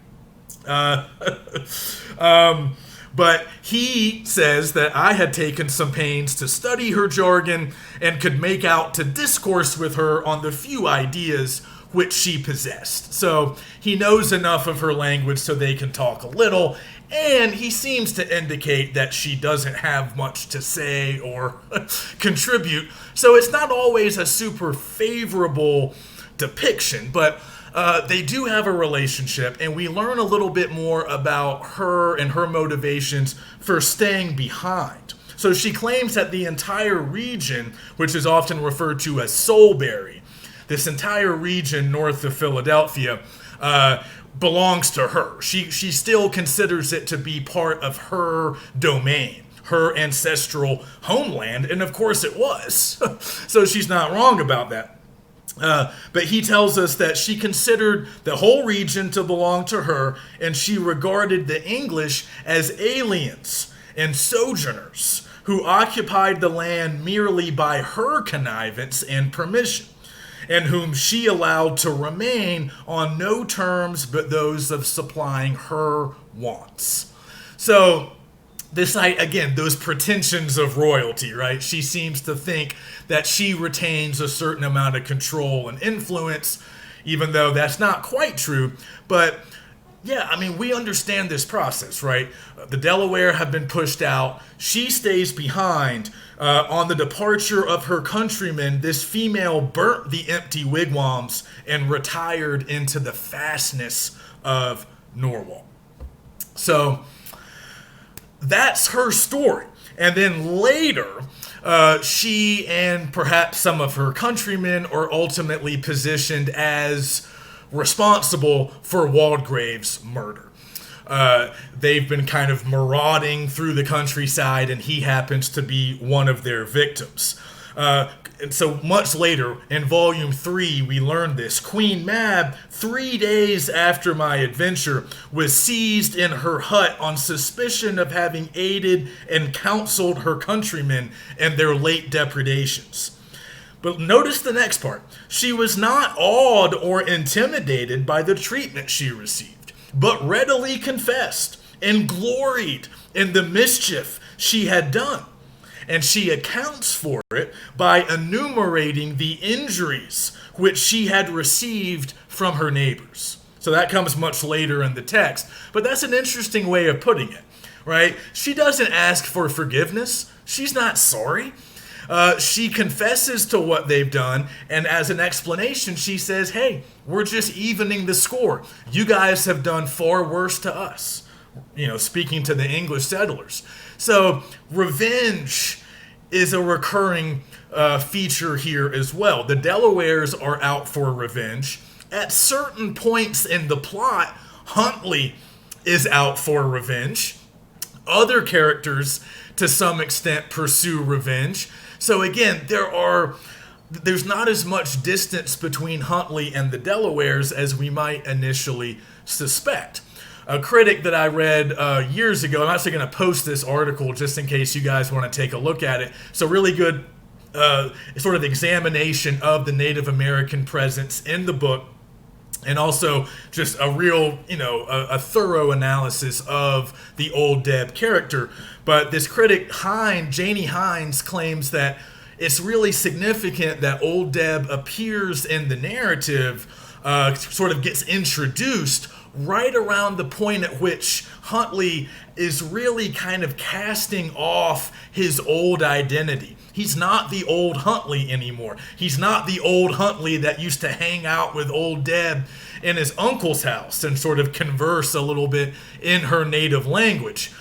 But he says that I had taken some pains to study her jargon and could make out to discourse with her on the few ideas which she possessed. So he knows enough of her language so they can talk a little, and he seems to indicate that she doesn't have much to say or contribute. So it's not always a super favorable depiction, but they do have a relationship, and we learn a little bit more about her and her motivations for staying behind. So she claims that the entire region, which is often referred to as Soulberry, this entire region north of Philadelphia, belongs to her. She still considers it to be part of her domain, her ancestral homeland, and of course it was. So she's not wrong about that. But he tells us that she considered the whole region to belong to her, and she regarded the English as aliens and sojourners who occupied the land merely by her connivance and permission, and whom she allowed to remain on no terms but those of supplying her wants. So this, again, those pretensions of royalty, right? She seems to think that she retains a certain amount of control and influence, even though that's not quite true. But yeah, I mean, we understand this process, right? The Delaware have been pushed out. She stays behind. On the departure of her countrymen, this female burnt the empty wigwams and retired into the fastness of Norwalk. So that's her story. And then later, she and perhaps some of her countrymen are ultimately positioned as responsible for Waldegrave's murder. They've been kind of marauding through the countryside, and he happens to be one of their victims. And so much later, in Volume 3, we learn this. Queen Mab, 3 days after my adventure, was seized in her hut on suspicion of having aided and counseled her countrymen in their late depredations. But notice the next part. She was not awed or intimidated by the treatment she received, but readily confessed and gloried in the mischief she had done. And she accounts for it by enumerating the injuries which she had received from her neighbors. So that comes much later in the text, but that's an interesting way of putting it, right? She doesn't ask for forgiveness. She's not sorry. She confesses to what they've done, and as an explanation, she says, hey, we're just evening the score. You guys have done far worse to us, speaking to the English settlers. So revenge is a recurring feature here as well. The Delawares are out for revenge. At certain points in the plot, Huntley is out for revenge. Other characters, to some extent, pursue revenge. So again, there's not as much distance between Huntley and the Delawares as we might initially suspect. A critic that I read years ago, I'm actually going to post this article just in case you guys want to take a look at it. It's a really good sort of examination of the Native American presence in the book, and also just a real, a thorough analysis of the Old Deb character. But this critic, Janie Hines, claims that it's really significant that Old Deb appears in the narrative, sort of gets introduced right around the point at which Huntley is really kind of casting off his old identity. He's not the old Huntley anymore. He's not the old Huntley that used to hang out with Old Deb in his uncle's house and sort of converse a little bit in her native language.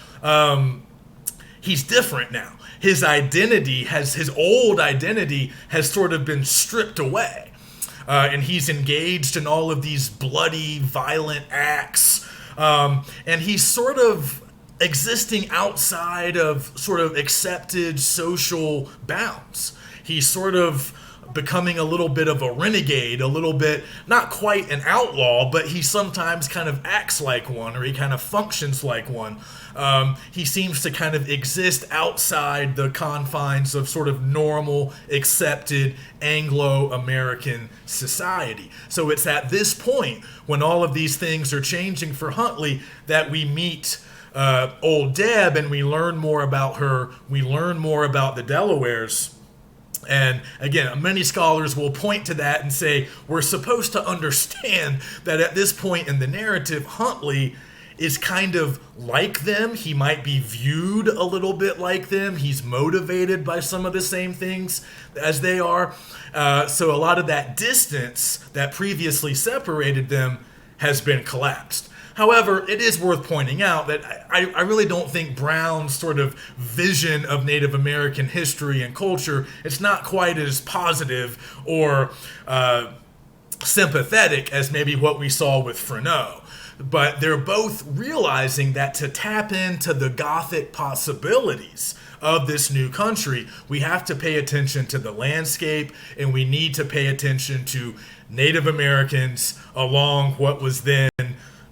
He's different now. His old identity has sort of been stripped away. And he's engaged in all of these bloody, violent acts. And he's sort of existing outside of sort of accepted social bounds. He's sort of becoming a little bit of a renegade, a little bit, not quite an outlaw, but he sometimes kind of acts like one, or he kind of functions like one. He seems to kind of exist outside the confines of sort of normal, accepted Anglo-American society. So it's at this point, when all of these things are changing for Huntley, that we meet Old Deb and we learn more about her, we learn more about the Delawares. And again, many scholars will point to that and say, we're supposed to understand that at this point in the narrative, Huntley is kind of like them. He might be viewed a little bit like them. He's motivated by some of the same things as they are. So a lot of that distance that previously separated them has been collapsed. However, it is worth pointing out that I really don't think Brown's sort of vision of Native American history and culture, it's not quite as positive or sympathetic as maybe what we saw with Freneau. But they're both realizing that to tap into the Gothic possibilities of this new country, we have to pay attention to the landscape, and we need to pay attention to Native Americans along what was then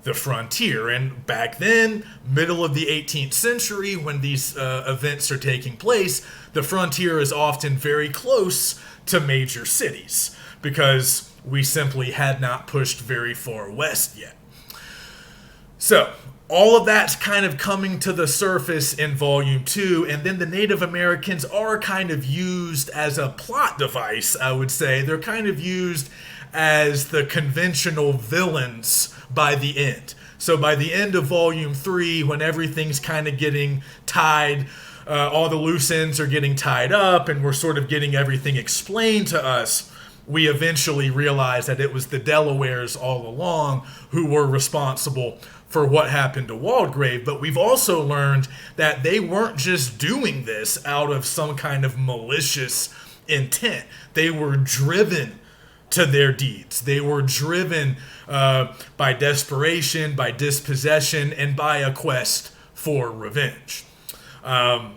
the frontier. And back then, middle of the 18th century, when these events are taking place, the frontier is often very close to major cities because we simply had not pushed very far west yet. So, all of that's kind of coming to the surface in Volume 2, and then the Native Americans are kind of used as a plot device, I would say. They're kind of used as the conventional villains by the end. So by the end of Volume 3, when everything's kind of getting tied, all the loose ends are getting tied up, and we're sort of getting everything explained to us, we eventually realize that it was the Delawares all along who were responsible for what happened to Waldegrave. But we've also learned that they weren't just doing this out of some kind of malicious intent. They were driven to their deeds. They were driven by desperation, by dispossession, and by a quest for revenge.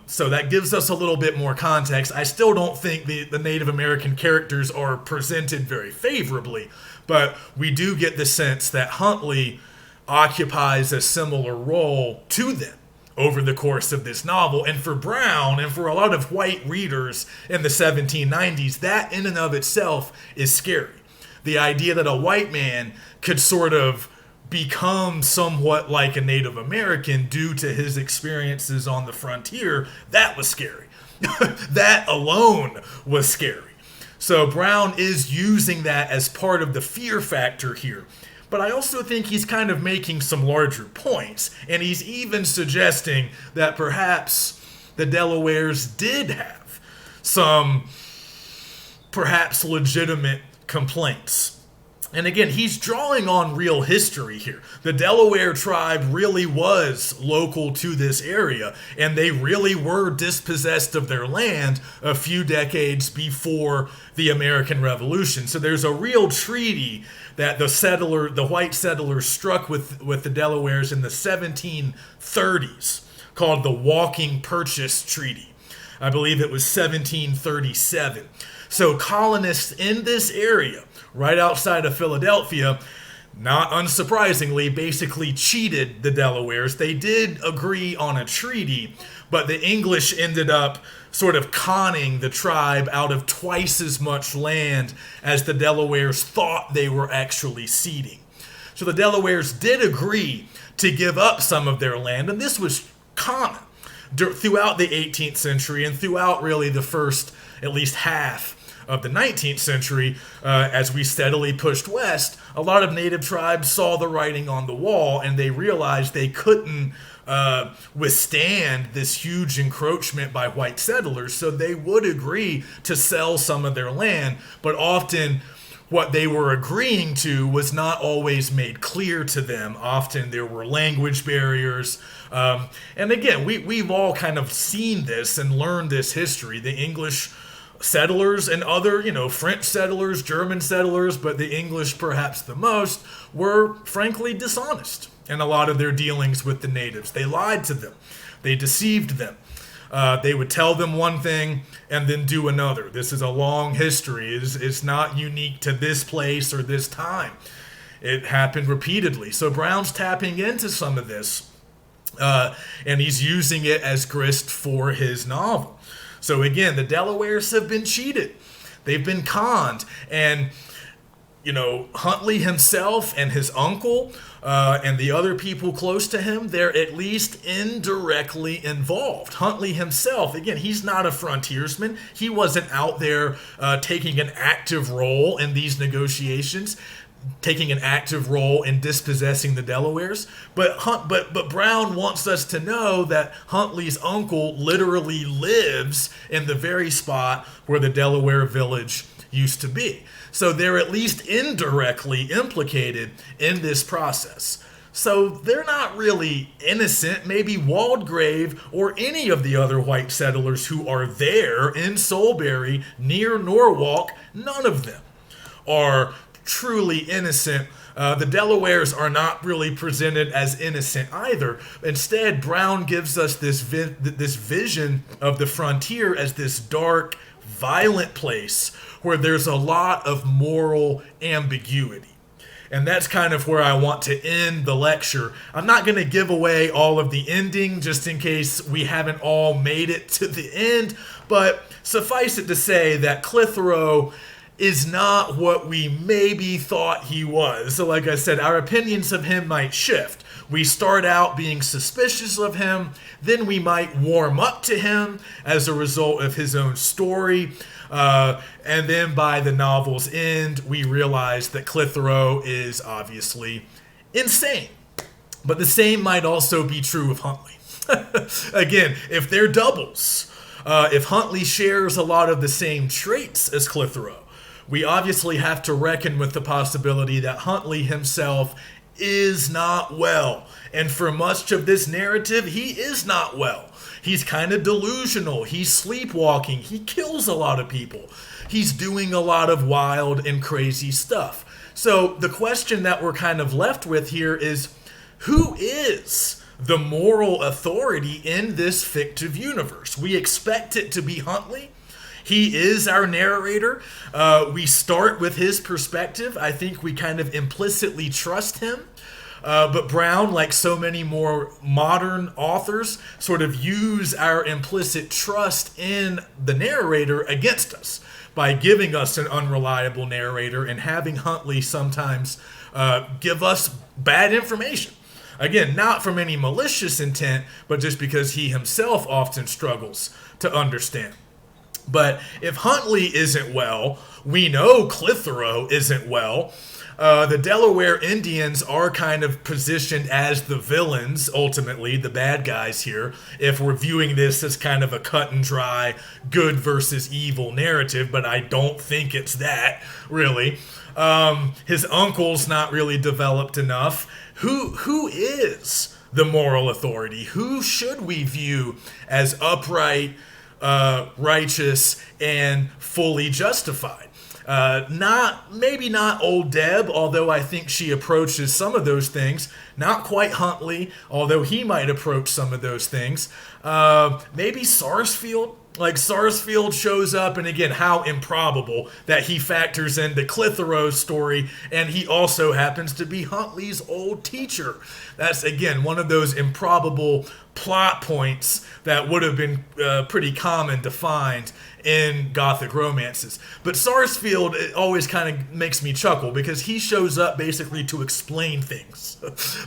So that gives us a little bit more context. I still don't think the Native American characters are presented very favorably, but we do get the sense that Huntley occupies a similar role to them over the course of this novel. And for Brown, and for a lot of white readers in the 1790s, that in and of itself is scary. The idea that a white man could sort of become somewhat like a Native American due to his experiences on the frontier, that was scary. That alone was scary. So Brown is using that as part of the fear factor here. But I also think he's kind of making some larger points, and he's even suggesting that perhaps the Delawares did have some perhaps legitimate complaints. And again, he's drawing on real history here. The Delaware tribe really was local to this area, and they really were dispossessed of their land a few decades before the American Revolution. So there's a real treaty that the white settlers struck with the Delawares in the 1730s called the Walking Purchase Treaty. I believe it was 1737. So colonists in this area, right outside of Philadelphia, not unsurprisingly, basically cheated the Delawares. They did agree on a treaty, but the English ended up sort of conning the tribe out of twice as much land as the Delawares thought they were actually ceding. So the Delawares did agree to give up some of their land, and this was common throughout the 18th century and throughout really the first at least half of the 19th century. As we steadily pushed west, a lot of native tribes saw the writing on the wall, and they realized they couldn't withstand this huge encroachment by white settlers, so they would agree to sell some of their land, but often what they were agreeing to was not always made clear to them. Often there were language barriers. And again, we've all kind of seen this and learned this history. The English settlers and other, French settlers, German settlers, but the English perhaps the most, were frankly dishonest in a lot of their dealings with the natives. They lied to them. They deceived them. They would tell them one thing and then do another. This is a long history. It's not unique to this place or this time. It happened repeatedly. So Brown's tapping into some of this, and he's using it as grist for his novel. So again, the Delawares have been cheated. They've been conned. And, Huntley himself and his uncle and the other people close to him, they're at least indirectly involved. Huntley himself, again, he's not a frontiersman. He wasn't out there taking an active role in these negotiations, taking an active role in dispossessing the Delawares. But Brown wants us to know that Huntley's uncle literally lives in the very spot where the Delaware village used to be. So they're at least indirectly implicated in this process. So they're not really innocent. Maybe Waldegrave or any of the other white settlers who are there in Solebury, near Norwalk, none of them are truly innocent. The Delawares are not really presented as innocent either. Instead, Brown gives us this vision of the frontier as this dark, violent place where there's a lot of moral ambiguity. And that's kind of where I want to end the lecture. I'm not going to give away all of the ending just in case we haven't all made it to the end, but suffice it to say that Clitheroe is not what we maybe thought he was. So like I said, our opinions of him might shift. We start out being suspicious of him, then we might warm up to him as a result of his own story, and then by the novel's end, we realize that Clitheroe is obviously insane. But the same might also be true of Huntley. Again, if they're doubles, if Huntley shares a lot of the same traits as Clitheroe, we obviously have to reckon with the possibility that Huntley himself is not well. And for much of this narrative, he is not well. He's kind of delusional. He's sleepwalking. He kills a lot of people. He's doing a lot of wild and crazy stuff. So the question that we're kind of left with here is, who is the moral authority in this fictive universe? We expect it to be Huntley. He is our narrator. We start with his perspective. I think we kind of implicitly trust him. But Brown, like so many more modern authors, sort of use our implicit trust in the narrator against us by giving us an unreliable narrator and having Huntley sometimes give us bad information. Again, not from any malicious intent, but just because he himself often struggles to understand. But if Huntley isn't well, we know Clitheroe isn't well. The Delaware Indians are kind of positioned as the villains, ultimately, the bad guys here, if we're viewing this as kind of a cut and dry good versus evil narrative, but I don't think it's that, really. His uncle's not really developed enough. Who is the moral authority? Who should we view as upright, righteous, and fully justified? Maybe not old Deb, although I think she approaches some of those things. Not quite Huntley, although he might approach some of those things. Maybe Sarsfield. Like Sarsfield shows up, and again, how improbable that he factors into Clitheroe's story, and he also happens to be Huntley's old teacher. That's, again, one of those improbable plot points that would have been pretty common to find in Gothic romances. But Sarsfield, it always kind of makes me chuckle because he shows up basically to explain things,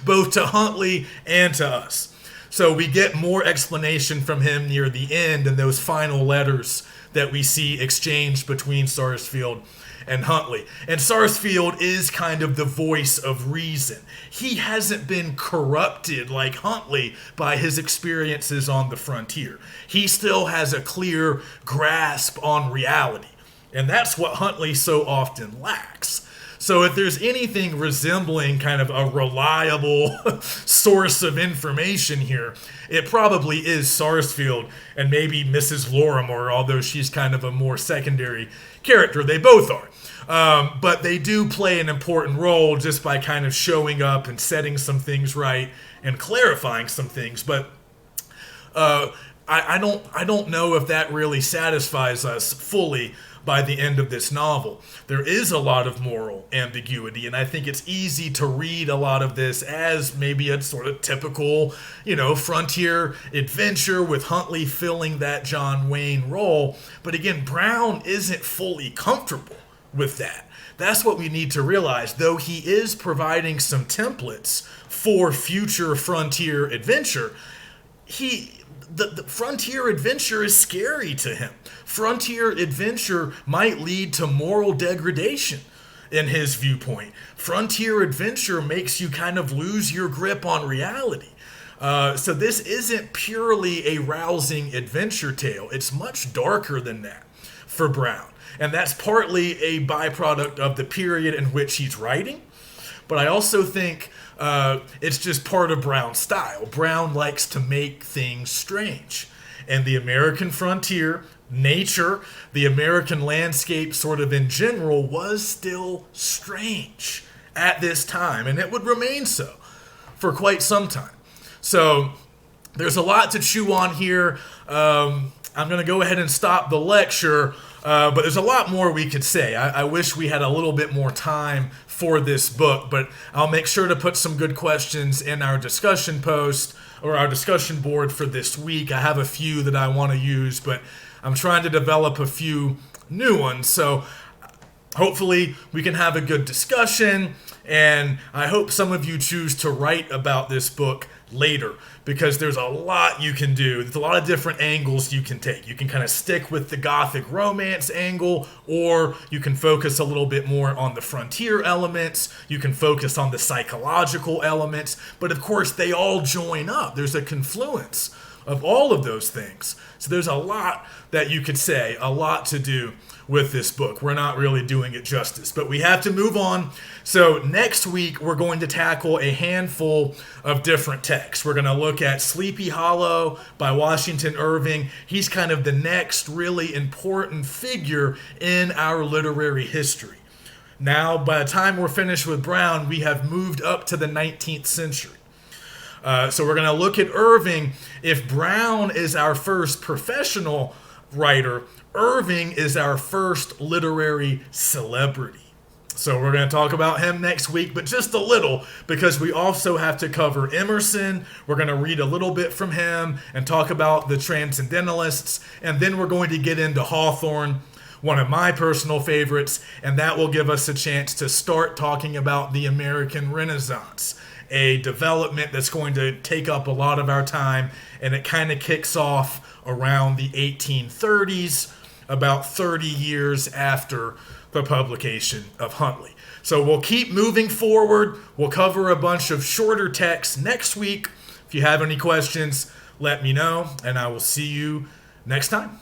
both to Huntley and to us. So we get more explanation from him near the end in those final letters that we see exchanged between Sarsfield and Huntley. And Sarsfield is kind of the voice of reason. He hasn't been corrupted like Huntley by his experiences on the frontier. He still has a clear grasp on reality. And that's what Huntley so often lacks. So if there's anything resembling kind of a reliable source of information here, it probably is Sarsfield and maybe Mrs. Lorimer, although she's kind of a more secondary character. They both are. But they do play an important role just by kind of showing up and setting some things right and clarifying some things. But I don't know if that really satisfies us fully by the end of this novel. There is a lot of moral ambiguity, and I think it's easy to read a lot of this as maybe a sort of typical, frontier adventure with Huntley filling that John Wayne role. But again, Brown isn't fully comfortable with that. That's what we need to realize. Though he is providing some templates for future frontier adventure, the frontier adventure is scary to him. Frontier adventure might lead to moral degradation in his viewpoint. Frontier adventure makes you kind of lose your grip on reality. So this isn't purely a rousing adventure tale. It's much darker than that for Brown. And that's partly a byproduct of the period in which he's writing. But I also think it's just part of Brown's style. Brown likes to make things strange. And the American frontier, nature, the American landscape sort of in general, was still strange at this time, and it would remain so for quite some time. So there's a lot to chew on here. I'm going to go ahead and stop the lecture, but there's a lot more we could say. I wish we had a little bit more time for this book, but I'll make sure to put some good questions in our discussion post or our discussion board for this week. I have a few that I want to use, but I'm trying to develop a few new ones. So hopefully we can have a good discussion, and I hope some of you choose to write about this book later, because there's a lot you can do. There's a lot of different angles you can take. You can kind of stick with the Gothic romance angle, or you can focus a little bit more on the frontier elements. You can focus on the psychological elements, but of course they all join up. There's a confluence of all of those things. So there's a lot that you could say, a lot to do with this book. We're not really doing it justice, but we have to move on. So next week, we're going to tackle a handful of different texts. We're going to look at Sleepy Hollow by Washington Irving. He's kind of the next really important figure in our literary history. Now, by the time we're finished with Brown, we have moved up to the 19th century. So we're going to look at Irving. If Brown is our first professional writer, Irving is our first literary celebrity. So we're going to talk about him next week, but just a little, because we also have to cover Emerson. We're going to read a little bit from him and talk about the Transcendentalists, and then we're going to get into Hawthorne, one of my personal favorites, and that will give us a chance to start talking about the American Renaissance, a development that's going to take up a lot of our time, and it kind of kicks off around the 1830s, about 30 years after the publication of Huntley. So we'll keep moving forward. We'll cover a bunch of shorter texts next week. If you have any questions, let me know, and I will see you next time.